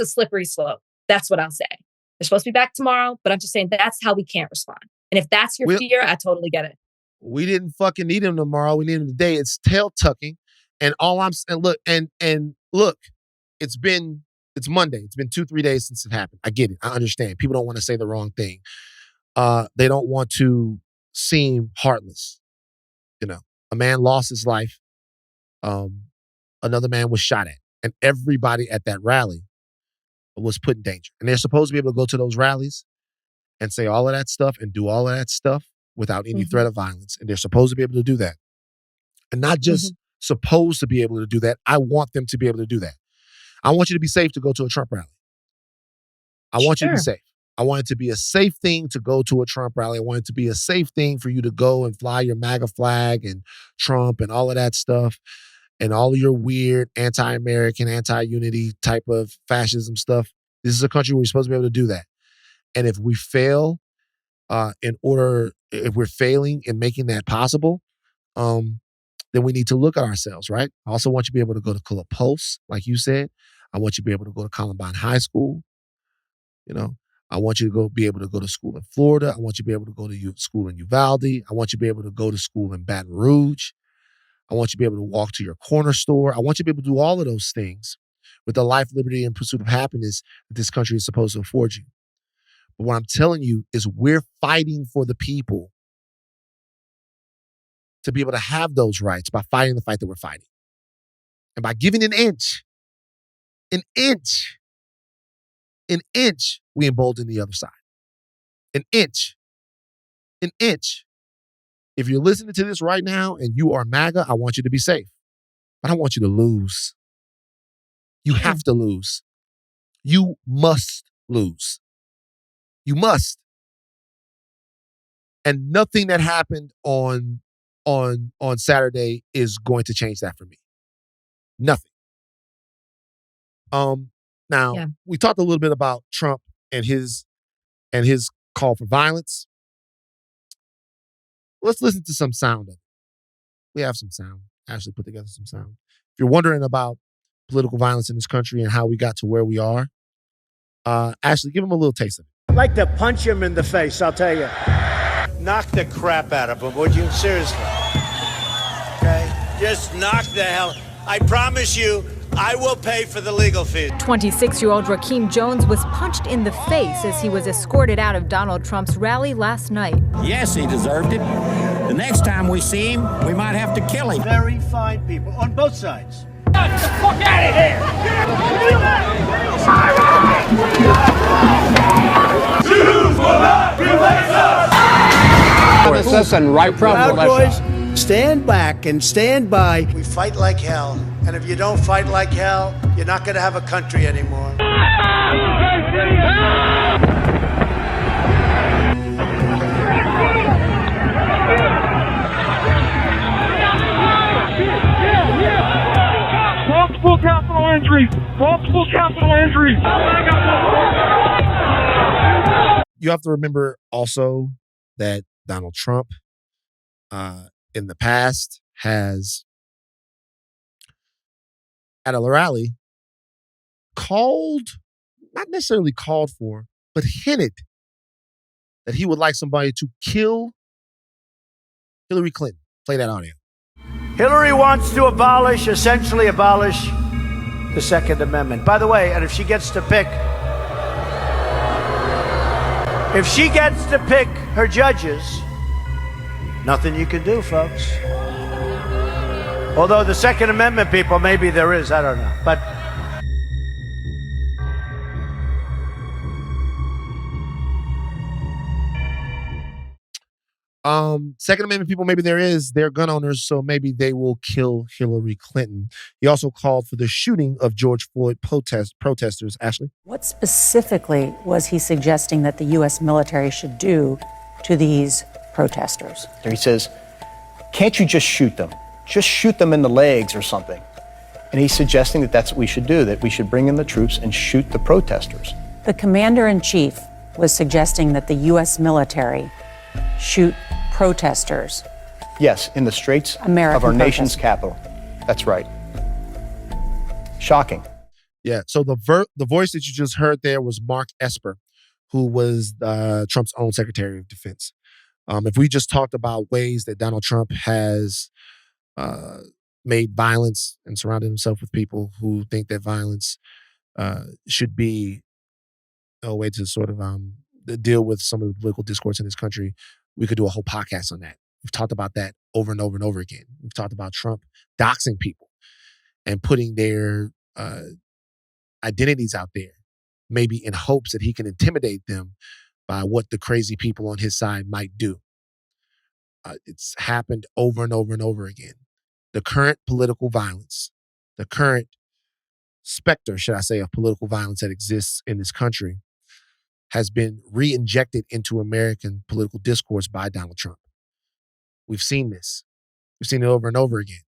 S2: slippery slope. That's what I'll say. They're supposed to be back tomorrow, but I'm just saying that's how we can't respond. And if that's your fear, I totally get it.
S1: We didn't fucking need him tomorrow. We need him today. It's tail tucking. And all I'm saying, look, it's Monday. It's been 2-3 days since it happened. I get it. I understand. People don't want to say the wrong thing. They don't want to seem heartless. You know, a man lost his life. Another man was shot at. And everybody at that rally was put in danger. And they're supposed to be able to go to those rallies and say all of that stuff and do all of that stuff without any threat of violence. And they're supposed to be able to do that. And not just supposed to be able to do that. I want them to be able to do that. I want you to be safe to go to a Trump rally. I want you to be safe. I want it to be a safe thing to go to a Trump rally. I want it to be a safe thing for you to go and fly your MAGA flag and Trump and all of that stuff and all of your weird anti-American, anti-unity type of fascism stuff. This is a country where we're supposed to be able to do that. And if we fail, if we're failing in making that possible, then we need to look at ourselves, right? I also want you to be able to go to Color Pulse, like you said. I want you to be able to go to Columbine High School. You know, I want you to be able to go to school in Florida. I want you to be able to go to school in Uvalde. I want you to be able to go to school in Baton Rouge. I want you to be able to walk to your corner store. I want you to be able to do all of those things with the life, liberty, and pursuit of happiness that this country is supposed to afford you. But what I'm telling you is we're fighting for the people to be able to have those rights by fighting the fight that we're fighting. And by giving an inch, we embolden the other side. An inch. If you're listening to this right now and you are MAGA, I want you to be safe. But I want you to lose. You have to lose. You must lose. You must. And nothing that happened on Saturday is going to change that for me. Nothing. Now, we talked a little bit about Trump and his call for violence. Let's listen to some sound of it. We have some sound. Ashley put together some sound. If you're wondering about political violence in this country and how we got to where we are, Ashley, give him a little taste of it.
S5: I'd like to punch him in the face, I'll tell you.
S6: Knock the crap out of him, would you? Seriously. Okay? Just knock the hell. I promise you, I will pay for the legal fees.
S7: 26-year-old Rakeem Jones was punched in the face as he was escorted out of Donald Trump's rally last night.
S8: Yes, he deserved it. The next time we see him, we might have to kill him.
S5: Very fine people on both sides.
S8: And right
S5: Proud boys, stand back and stand by. We fight like hell. And if you don't fight like hell, you're not going to have a country anymore.
S9: Multiple capital injuries. Multiple capital injuries.
S1: You have to remember also that Donald Trump, in the past, has at a rally not necessarily called for, but hinted that he would like somebody to kill Hillary Clinton. Play that audio.
S5: Hillary wants to essentially abolish the Second Amendment. By the way, and if she gets to pick her judges, nothing you can do, folks. Although the Second Amendment people, maybe there is, I don't know. But
S1: Second Amendment people, maybe there is. They're gun owners, so maybe they will kill Hillary Clinton. He also called for the shooting of George Floyd protesters. Ashleigh?
S10: What specifically was he suggesting that the U.S. military should do to these protesters?
S8: He says, can't you just shoot them? Just shoot them in the legs or something. And he's suggesting that that's what we should do, that we should bring in the troops and shoot the protesters.
S10: The commander-in-chief was suggesting that the U.S. military shoot protesters.
S8: Yes, in the streets
S10: American
S8: of our nation's
S10: protesters.
S8: capital. That's right. Shocking.
S1: Yeah, so the voice that you just heard there was Mark Esper, who was Trump's own Secretary of Defense. If we just talked about ways that Donald Trump has made violence and surrounded himself with people who think that violence should be a way to sort of deal with some of the political discourse in this country, we could do a whole podcast on that. We've talked about that over and over and over again. We've talked about Trump doxing people and putting their identities out there, maybe in hopes that he can intimidate them by what the crazy people on his side might do. It's happened over and over and over again. The current political violence, the current specter, should I say, of political violence that exists in this country has been re-injected into American political discourse by Donald Trump. We've seen this. We've seen it over and over again.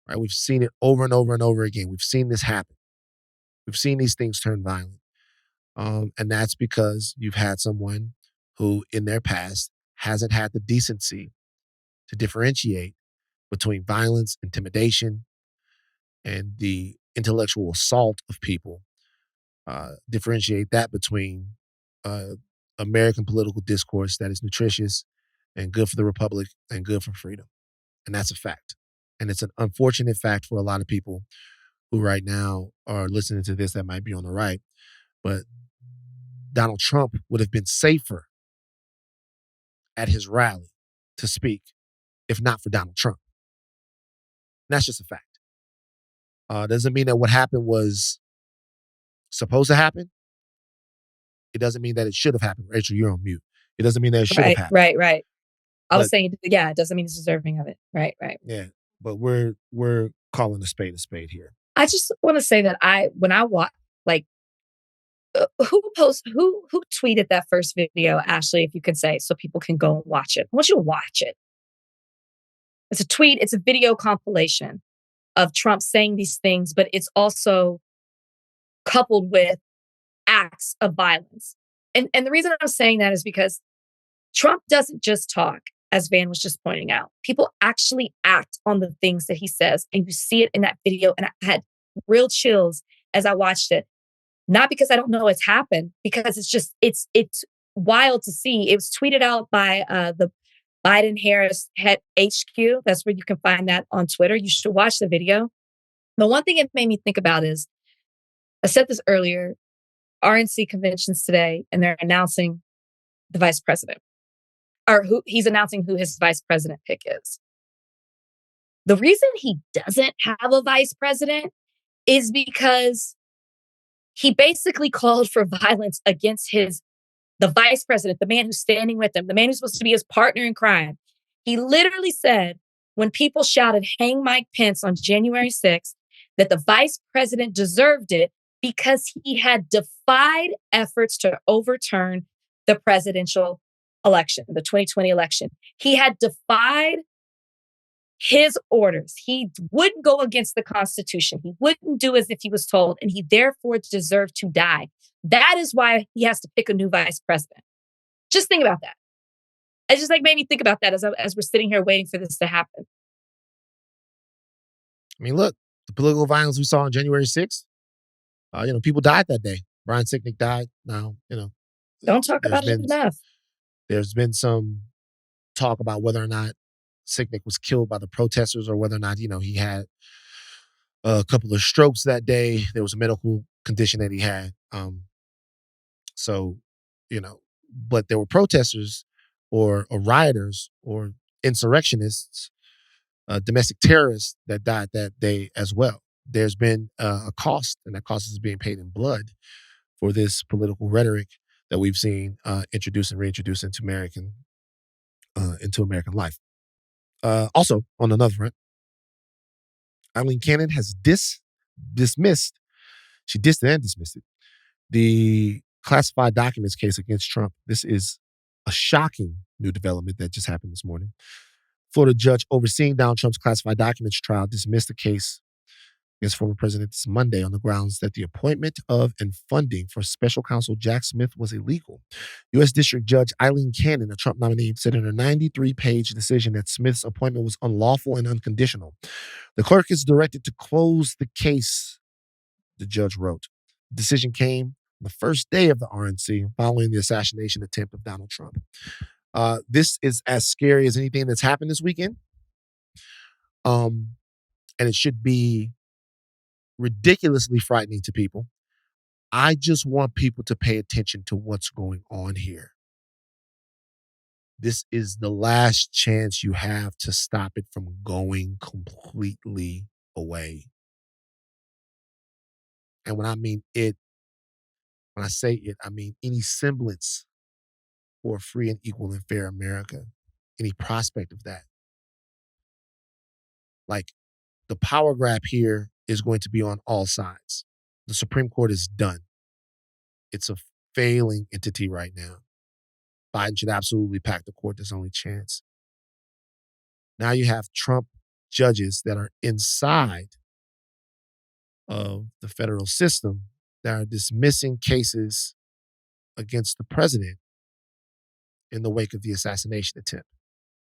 S1: Right? We've seen it over and over and over again. We've seen this happen. We've seen these things turn violent. And that's because you've had someone who, in their past, hasn't had the decency to differentiate between violence, intimidation, and the intellectual assault of people. Differentiate that between American political discourse that is nutritious and good for the republic and good for freedom. And that's a fact. And it's an unfortunate fact for a lot of people who right now are listening to this that might be on the right. But Donald Trump would have been safer at his rally to speak if not for Donald Trump. And that's just a fact. Doesn't mean that what happened was supposed to happen. It doesn't mean that it should have happened. Rachel, you're on mute. It doesn't mean that it should have happened.
S2: Right. I was saying, yeah, it doesn't mean it's deserving of it. Right.
S1: Yeah, but we're calling a spade here.
S2: I just want to say that when I watch, like, who tweeted that first video, Ashleigh, if you could say, so people can go and watch it. I want you to watch it. It's a tweet. It's a video compilation of Trump saying these things, but it's also coupled with acts of violence. And the reason I'm saying that is because Trump doesn't just talk, as Van was just pointing out. People actually act on the things that he says. And you see it in that video. And I had real chills as I watched it. Not because I don't know it's happened, because it's wild to see. It was tweeted out by the Biden-Harris head HQ. That's where you can find that on Twitter. You should watch the video. The one thing it made me think about is, I said this earlier, RNC conventions today, and they're announcing the vice president. He's announcing who his vice president pick is. The reason he doesn't have a vice president is because he basically called for violence against the vice president, the man who's standing with him, the man who's supposed to be his partner in crime. He literally said when people shouted, "Hang Mike Pence" on January 6th, that the vice president deserved it because he had defied efforts to overturn the presidential election, the 2020 election. He had defied his orders. He wouldn't go against the Constitution. He wouldn't do as if he was told, and he therefore deserved to die. That is why he has to pick a new vice president. Just think about that. It just made me think about that as we're sitting here waiting for this to happen.
S1: I mean, look, the political violence we saw on January 6th, people died that day. Brian Sicknick died. Now,
S2: don't talk about it enough.
S1: There's been some talk about whether or not Sicknick was killed by the protesters or whether or not, he had a couple of strokes that day. There was a medical condition that he had. But there were protesters or rioters or insurrectionists, domestic terrorists that died that day as well. There's been a cost, and that cost is being paid in blood for this political rhetoric that we've seen introduced and reintroduced into American life. Also, on another front, Eileen Cannon has dismissed it, the classified documents case against Trump. This is a shocking new development that just happened this morning. Florida judge overseeing Donald Trump's classified documents trial dismissed the case against former president this Monday on the grounds that the appointment of and funding for special counsel Jack Smith was illegal. U.S. District Judge Eileen Cannon, a Trump nominee, said in her 93-page decision that Smith's appointment was unlawful and unconditional. The clerk is directed to close the case, the judge wrote. The decision came the first day of the RNC following the assassination attempt of Donald Trump. This is as scary as anything that's happened this weekend. And it should be ridiculously frightening to people. I just want people to pay attention to what's going on here. This is the last chance you have to stop it from going completely away. And when I say it, I mean any semblance for a free and equal and fair America, any prospect of that. The power grab here is going to be on all sides. The Supreme Court is done. It's a failing entity right now. Biden should absolutely pack the court. There's the only chance. Now you have Trump judges that are inside of the federal system that are dismissing cases against the president in the wake of the assassination attempt.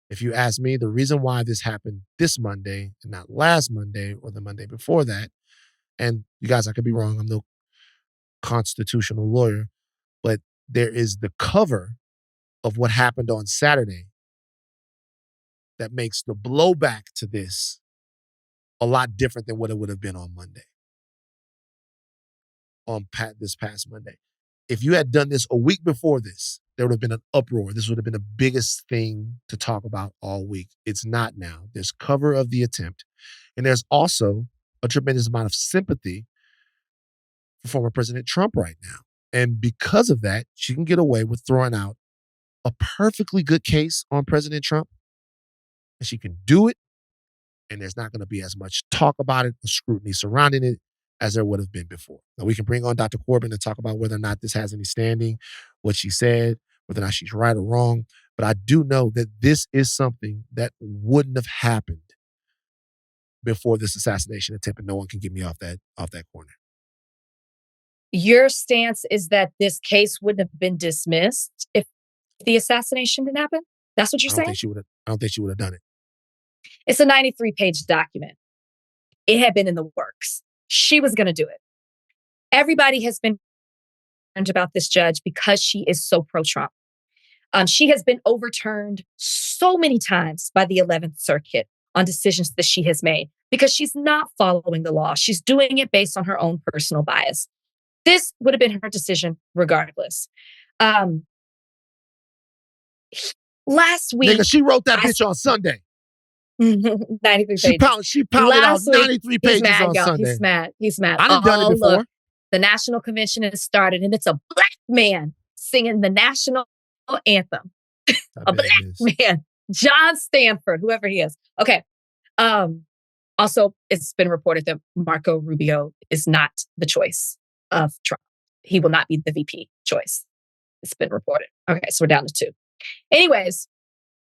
S1: If you ask me, the reason why this happened this Monday and not last Monday or the Monday before that, and you guys, I could be wrong, I'm no constitutional lawyer, but there is the cover of what happened on Saturday that makes the blowback to this a lot different than what it would have been on Monday, this past Monday. If you had done this a week before this, there would have been an uproar. This would have been the biggest thing to talk about all week. It's not now. There's cover of the attempt. And there's also a tremendous amount of sympathy for former President Trump right now. And because of that, she can get away with throwing out a perfectly good case on President Trump. And she can do it. And there's not going to be as much talk about it, or scrutiny surrounding it, as there would have been before. Now, we can bring on Dr. Corbin to talk about whether or not this has any standing, what she said, whether or not she's right or wrong. But I do know that this is something that wouldn't have happened before this assassination attempt, and no one can get me off that corner.
S2: Your stance is that this case wouldn't have been dismissed if the assassination didn't happen? That's what you're saying?
S1: I don't think she would have done it.
S2: It's a 93-page document. It had been in the works. She was going to do it. Everybody has been concerned about this judge because she is so pro-Trump. She has been overturned so many times by the 11th Circuit on decisions that she has made because she's not following the law. She's doing it based on her own personal bias. This would have been her decision regardless. Last week...
S1: Nigga, she wrote that bitch on Sunday.
S2: 93 pages.
S1: She pounded out
S2: Last week,
S1: 93
S2: he's
S1: pages
S2: mad,
S1: on
S2: y'all.
S1: Sunday.
S2: He's mad. He's mad.
S1: I done done it before.
S2: Look, the National Convention has started, and it's a black man singing the national anthem. A black man, John Stanford, whoever he is. Okay. Also, it's been reported that Marco Rubio is not the choice of Trump. He will not be the VP choice. It's been reported. Okay, so we're down to 2. Anyways.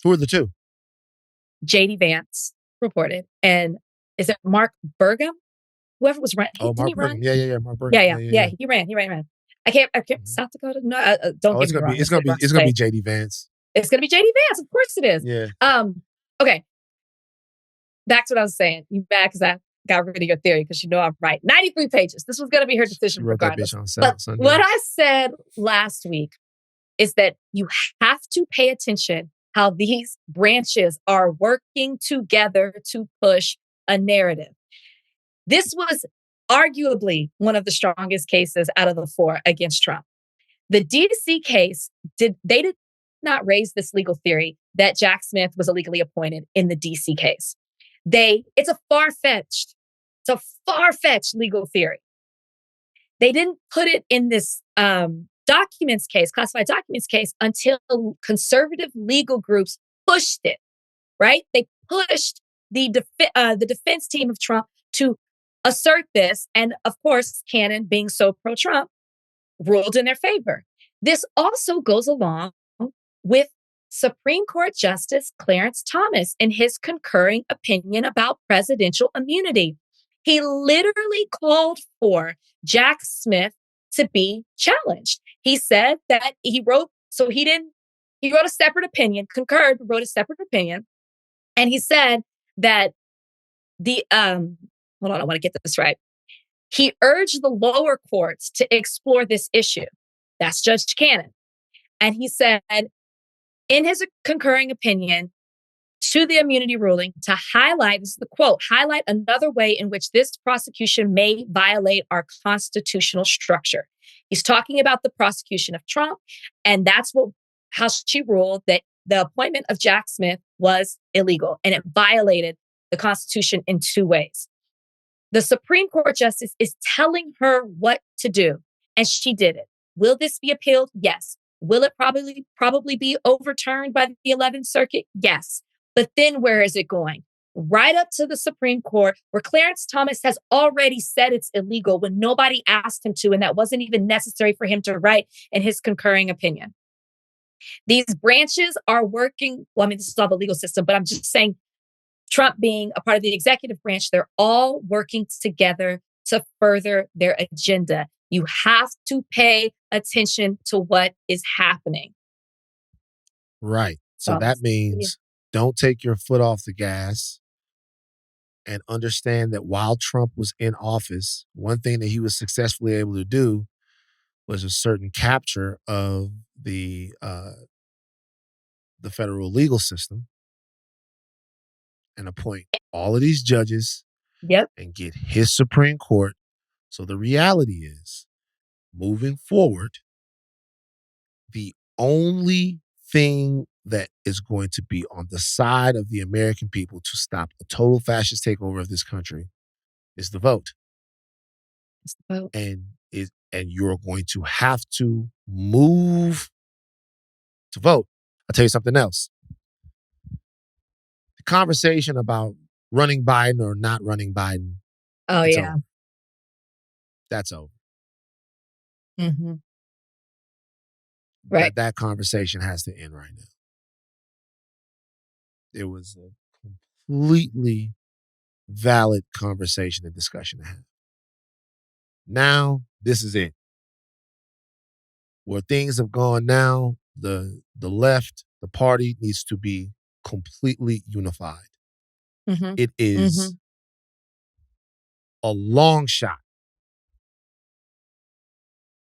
S1: Who are the 2?
S2: JD Vance reported. And is it Mark Burgum? Whoever was running.
S1: Oh, Mark Burgum. Yeah, Mark Burgum.
S2: Yeah. He ran. I can't. South Dakota? No, don't get me wrong.
S1: It's gonna be JD Vance.
S2: It's gonna be JD Vance. Of course it is.
S1: Yeah.
S2: Okay. Back to what I was saying. You mad because I got rid of your theory because you know I'm right. 93 pages. This was going to be her decision regardless. But what I said last week is that you have to pay attention how these branches are working together to push a narrative. This was arguably one of the strongest cases out of the 4 against Trump. The DC case did not raise this legal theory that Jack Smith was illegally appointed in the DC case. It's a far-fetched legal theory. They didn't put it in this classified documents case, until conservative legal groups pushed it, right? They pushed the defense team of Trump to assert this. And of course, Cannon, being so pro-Trump, ruled in their favor. This also goes along with Supreme Court Justice Clarence Thomas in his concurring opinion about presidential immunity. He literally called for Jack Smith to be challenged. He said that he wrote a separate opinion, concurred, wrote a separate opinion. And he said that hold on, I want to get this right. He urged the lower courts to explore this issue. That's Judge Cannon. And he said, in his concurring opinion to the immunity ruling, to highlight, this is the quote, highlight another way in which this prosecution may violate our constitutional structure. He's talking about the prosecution of Trump, and that's how she ruled that the appointment of Jack Smith was illegal, and it violated the Constitution in 2 ways. The Supreme Court justice is telling her what to do, and she did it. Will this be appealed? Yes. Will it probably be overturned by the 11th Circuit? Yes. But then where is it going? Right up to the Supreme Court, where Clarence Thomas has already said it's illegal when nobody asked him to, and that wasn't even necessary for him to write in his concurring opinion. These branches are working. Well, I mean, this is all the legal system, but I'm just saying, Trump being a part of the executive branch, they're all working together to further their agenda. You have to pay attention to what is happening.
S1: Right. So that means don't take your foot off the gas, and understand that while Trump was in office, one thing that he was successfully able to do was a certain capture of the federal legal system and appoint all of these judges and get his Supreme Court. So the reality is, moving forward, the only thing that is going to be on the side of the American people to stop a total fascist takeover of this country is the vote.
S2: It's the vote.
S1: And you're going to have to move to vote. I'll tell you something else. The conversation about running Biden or not running Biden.
S2: Oh, yeah.
S1: Over. That's over.
S2: Mm-hmm. Right.
S1: That conversation has to end right now. It was a completely valid conversation and discussion to have. Now, this is it. Where things have gone now, the left, the party needs to be completely unified.
S2: Mm-hmm.
S1: It is a long shot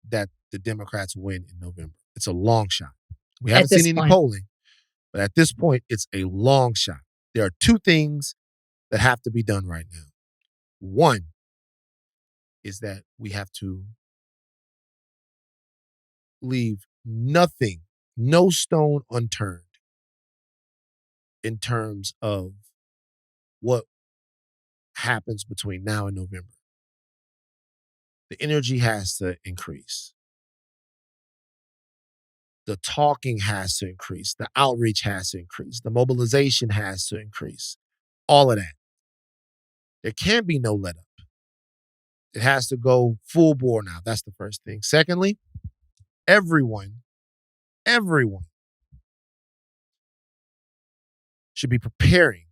S1: that the Democrats win in November. It's a long shot. We haven't seen any polling, but at this point, it's a long shot. There are 2 things that have to be done right now. One is that we have to leave nothing, no stone unturned in terms of what happens between now and November. The energy has to increase. The talking has to increase. The outreach has to increase. The mobilization has to increase. All of that. There can be no let up. It has to go full bore now. That's the first thing. Secondly, everyone should be preparing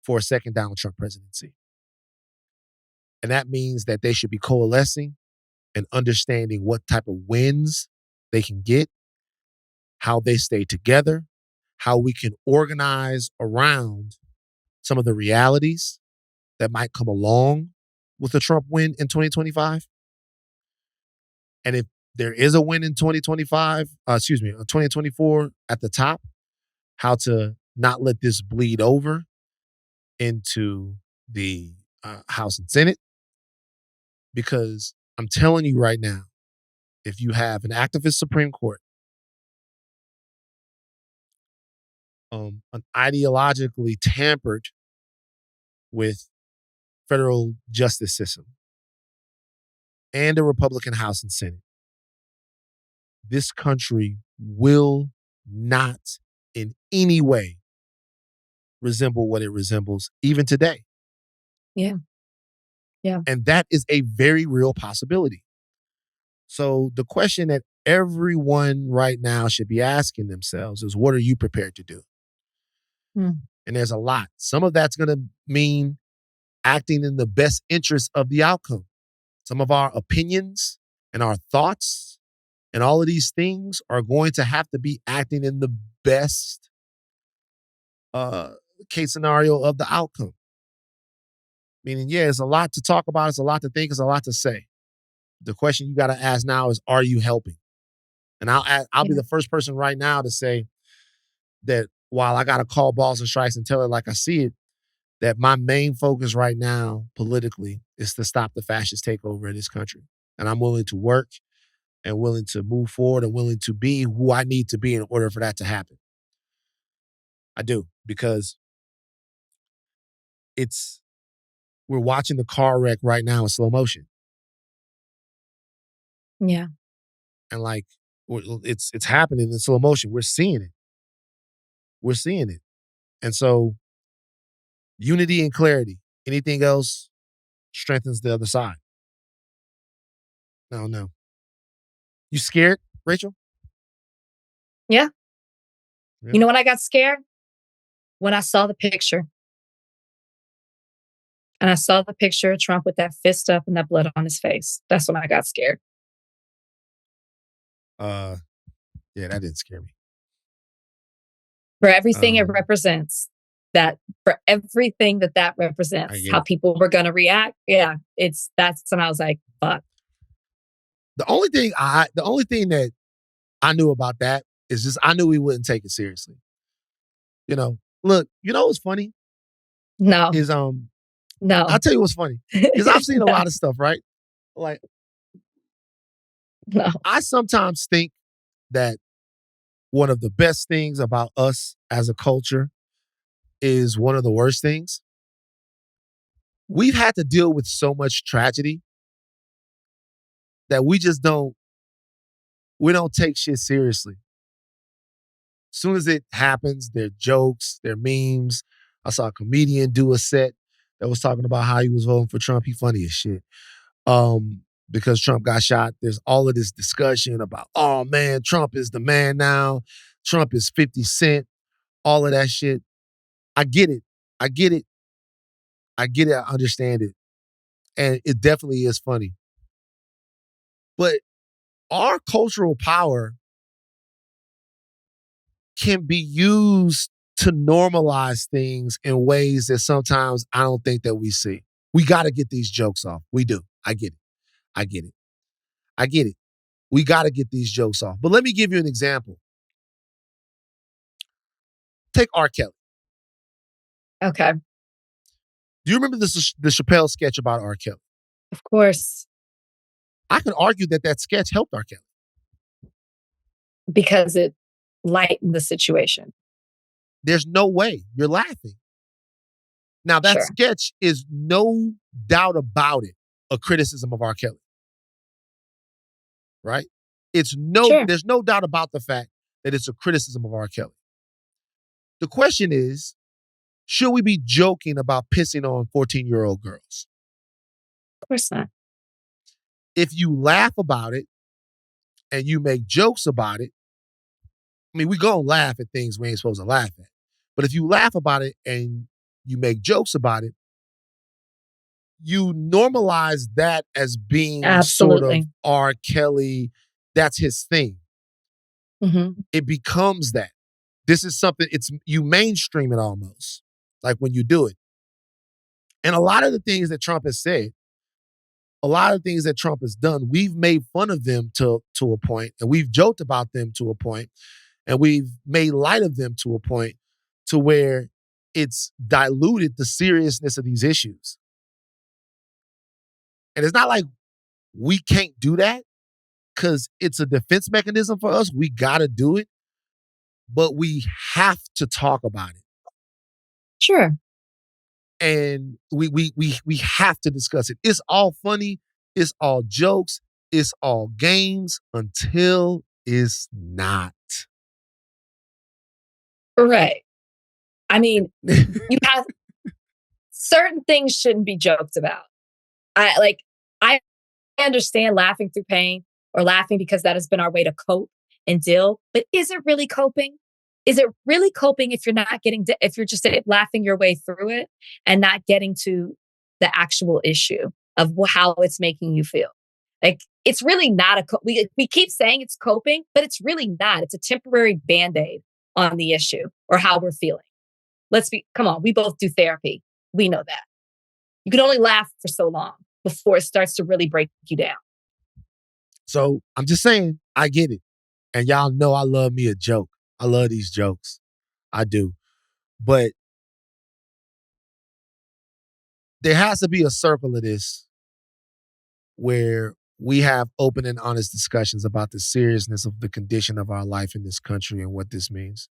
S1: for a second Donald Trump presidency. And that means that they should be coalescing and understanding what type of wins they can get, how they stay together, how we can organize around some of the realities that might come along with a Trump win in 2025. And if there is a win in 2024 at the top, how to not let this bleed over into the House and Senate. Because I'm telling you right now, if you have an activist Supreme Court, an ideologically tampered with federal justice system, and a Republican House and Senate, this country will not in any way resemble what it resembles even today.
S2: Yeah. Yeah.
S1: And that is a very real possibility. So the question that everyone right now should be asking themselves is, what are you prepared to do?
S2: Mm.
S1: And there's a lot. Some of that's going to mean acting in the best interest of the outcome. Some of our opinions and our thoughts and all of these things are going to have to be acting in the best case scenario of the outcome. Meaning, yeah, it's a lot to talk about. It's a lot to think. It's a lot to say. The question you got to ask now is, are you helping? And I'll be the first person right now to say that while I got to call balls and strikes and tell it like I see it, that my main focus right now politically is to stop the fascist takeover in this country. And I'm willing to work and willing to move forward and willing to be who I need to be in order for that to happen. I do, because we're watching the car wreck right now in slow motion.
S2: Yeah.
S1: And like, it's happening in slow motion. We're seeing it. We're seeing it. And so unity and clarity. Anything else strengthens the other side. No. You scared, Rachel?
S2: Yeah. You know when I got scared? When I saw the picture. And I saw the picture of Trump with that fist up and that blood on his face. That's when I got scared.
S1: Yeah, that didn't scare me.
S2: For everything it represents. For everything that represents, how people were going to react. Yeah, that's when I was like, fuck.
S1: The only thing that I knew about that is just I knew we wouldn't take it seriously. Look, what's funny?
S2: No.
S1: Is
S2: no.
S1: I'll tell you what's funny. Because I've seen a lot of stuff, right? Like,
S2: no.
S1: I sometimes think that one of the best things about us as a culture is one of the worst things. We've had to deal with so much tragedy that we don't take shit seriously. As soon as it happens, there are jokes, there are memes. I saw a comedian do a set that was talking about how he was voting for Trump. He funny as shit. Because Trump got shot, there's all of this discussion about, oh man, Trump is the man now. Trump is 50 Cent. All of that shit. I get it. I understand it. And it definitely is funny. But our cultural power can be used to normalize things in ways that sometimes I don't think that we see. We got to get these jokes off. We do. I get it. We got to get these jokes off. But let me give you an example. Take R. Kelly.
S2: Okay.
S1: Do you remember the Chappelle sketch about R. Kelly?
S2: Of course.
S1: I can argue that sketch helped R. Kelly.
S2: Because it lightened the situation.
S1: There's no way. You're laughing. Now, that
S2: Sure.
S1: sketch is no doubt about it a criticism of R. Kelly. Right? There's no doubt about the fact that it's a criticism of R. Kelly. The question is, should we be joking about pissing on 14-year-old girls?
S2: Of course not.
S1: If you laugh about it and you make jokes about it, I mean, we gonna laugh at things we ain't supposed to laugh at. But if you laugh about it and you make jokes about it, you normalize that as being sort of
S2: Absolutely.
S1: R. Kelly, that's his thing.
S2: Mm-hmm.
S1: It becomes that. This is something, you mainstream it almost, like when you do it. And a lot of the things that Trump has said, a lot of things that Trump has done, we've made fun of them to a point, and we've joked about them to a point, and we've made light of them to a point to where it's diluted the seriousness of these issues. And it's not like we can't do that because it's a defense mechanism for us. We got to do it, but we have to talk about it.
S2: Sure.
S1: And we have to discuss it. It's all funny. It's all jokes. It's all games until it's not.
S2: Right. I mean, you have certain things shouldn't be joked about. I understand laughing through pain or laughing because that has been our way to cope and deal. But is it really coping? Is it really coping if you're not if you're just laughing your way through it and not getting to the actual issue of how it's making you feel? Like, it's really not we keep saying it's coping, but it's really not. It's a temporary Band-Aid on the issue or how we're feeling. Come on, we both do therapy. We know that. You can only laugh for so long before it starts to really break you down.
S1: So I'm just saying, I get it. And y'all know I love me a joke. I love these jokes. I do. But there has to be a circle of this where we have open and honest discussions about the seriousness of the condition of our life in this country and what this means.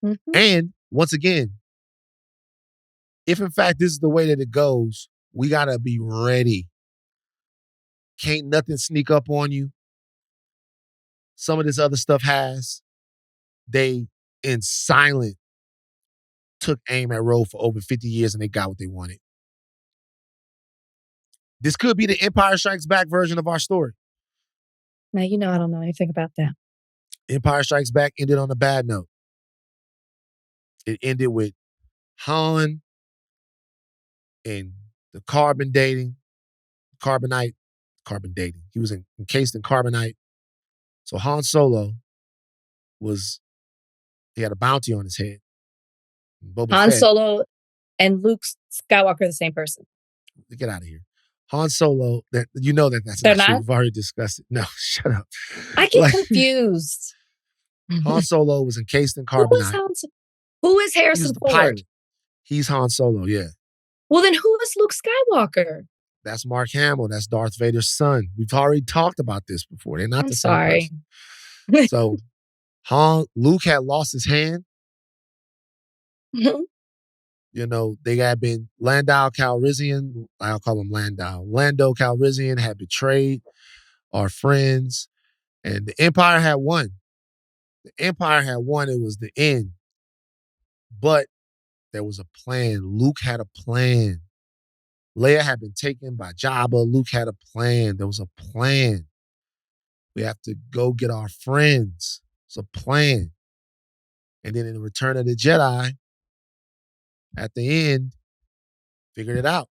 S2: Mm-hmm.
S1: And once again, if in fact this is the way that it goes, we got to be ready. Can't nothing sneak up on you. Some of this other stuff has. They, in silent, took aim at Roe for over 50 years and they got what they wanted. This could be the Empire Strikes Back version of our story.
S2: Now, I don't know anything about that.
S1: Empire Strikes Back ended on a bad note. It ended with Han and the carbon dating. He was encased in carbonite. So Han Solo he had a bounty on his head.
S2: Han Solo and Luke Skywalker are the same person.
S1: Get out of here. Han Solo, that's
S2: They're
S1: not true.
S2: not?
S1: We've already discussed it. No, shut up.
S2: I get confused.
S1: Han Solo was encased in carbonite.
S2: Who is
S1: He
S2: Harrison
S1: was the
S2: Ford?
S1: pilot. He's Han Solo, yeah.
S2: Well, then who is Luke Skywalker?
S1: That's Mark Hamill. That's Darth Vader's son. We've already talked about this before. They're not
S2: I'm
S1: the
S2: sorry.
S1: same person. So Luke had lost his hand. They had been Lando Calrissian. I'll call him Lando. Lando Calrissian had betrayed our friends, and the Empire had won. The Empire had won. It was the end. But there was a plan. Luke had a plan. Leia had been taken by Jabba. Luke had a plan. There was a plan. We have to go get our friends. It's a plan. And then in the Return of the Jedi, at the end, figured it out.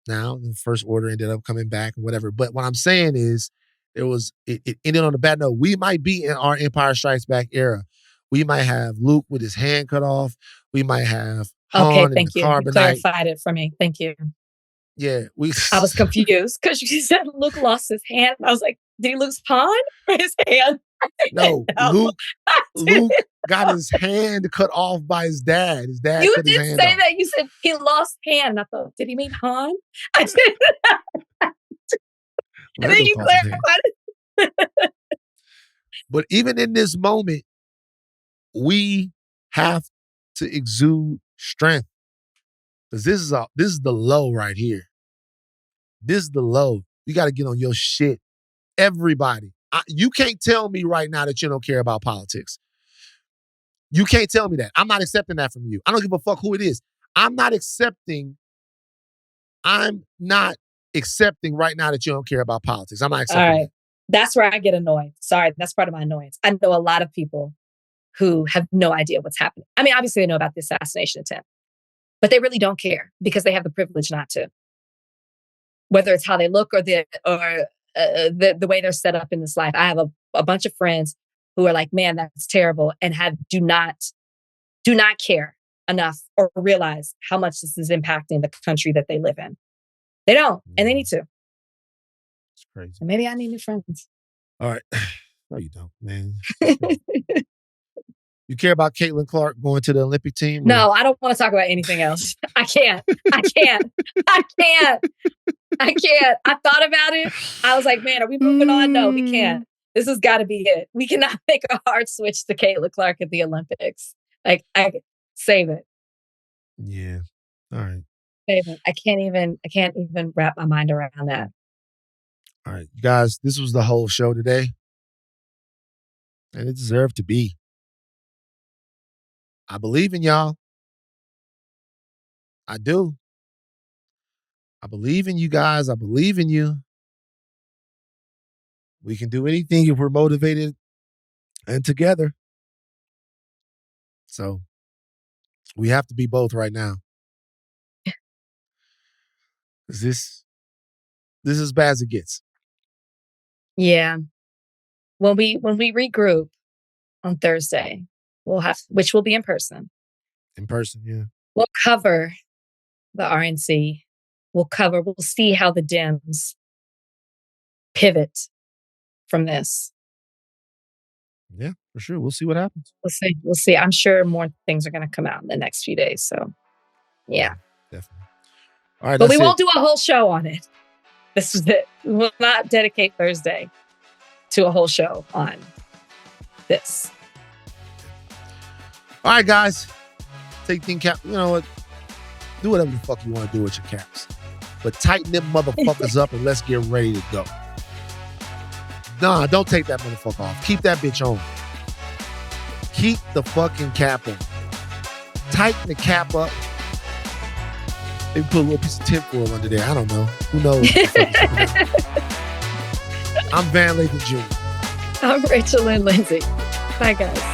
S1: Now, the First Order ended up coming back and whatever. But what I'm saying is, it ended on a bad note. We might be in our Empire Strikes Back era. We might have Luke with his hand cut off. We might have Han and the
S2: you.
S1: carbonite.
S2: You clarified it for me. Thank you.
S1: Yeah,
S2: I was confused because you said Luke lost his hand. I was like, did he lose Han or his hand?
S1: No, Luke got his hand cut off by his dad. His dad
S2: You
S1: cut his
S2: did
S1: hand
S2: say
S1: off.
S2: that. You said he lost hand. I thought, did he mean Han? I did. And then you clarified it.
S1: But even in this moment, we have to exude strength. Because this is the low right here. This is the low. You got to get on your shit. Everybody. You can't tell me right now that you don't care about politics. You can't tell me that. I'm not accepting that from you. I don't give a fuck who it is. I'm not accepting right now that you don't care about politics. I'm not accepting
S2: All right. That's where I get annoyed. Sorry, that's part of my annoyance. I know a lot of people who have no idea what's happening. I mean, obviously they know about the assassination attempt, but they really don't care because they have the privilege not to. Whether it's how they look or the way they're set up in this life. I have a bunch of friends who are like, man, that's terrible, and do not care enough or realize how much this is impacting the country that they live in. They don't, and they need to.
S1: It's crazy.
S2: And maybe I need new friends.
S1: All right. No, you don't, man. You care about Caitlin Clark going to the Olympic team?
S2: No, I don't want to talk about anything else. I can't. I thought about it. I was like, man, are we moving on? No, we can't. This has got to be it. We cannot make a hard switch to Caitlin Clark at the Olympics. Like, save it.
S1: Yeah. All right.
S2: Save it. I can't even wrap my mind around that.
S1: All right, you guys, this was the whole show today. And it deserved to be. I believe in y'all. I do. I believe in you guys. I believe in you. We can do anything if we're motivated and together. So we have to be both right now. This is as bad as it gets.
S2: Yeah. When we regroup on Thursday, which will be in person.
S1: In person, yeah.
S2: We'll cover the RNC. We'll see how the Dems pivot from this.
S1: Yeah, for sure. We'll see what happens.
S2: We'll see. I'm sure more things are going to come out in the next few days. So, yeah.
S1: Definitely. All right.
S2: But we won't do a whole show on it. This is it. We will not dedicate Thursday to a whole show on this.
S1: All right, guys. Take thing cap. You know what? Do whatever the fuck you want to do with your caps. But tighten them motherfuckers up and let's get ready to go. Nah, don't take that motherfucker off. Keep that bitch on. Keep the fucking cap on. Tighten the cap up. Maybe put a little piece of tinfoil under there. I don't know. Who knows? I'm Van Lathan Jr.
S2: I'm Rachel Lindsay. Bye, guys.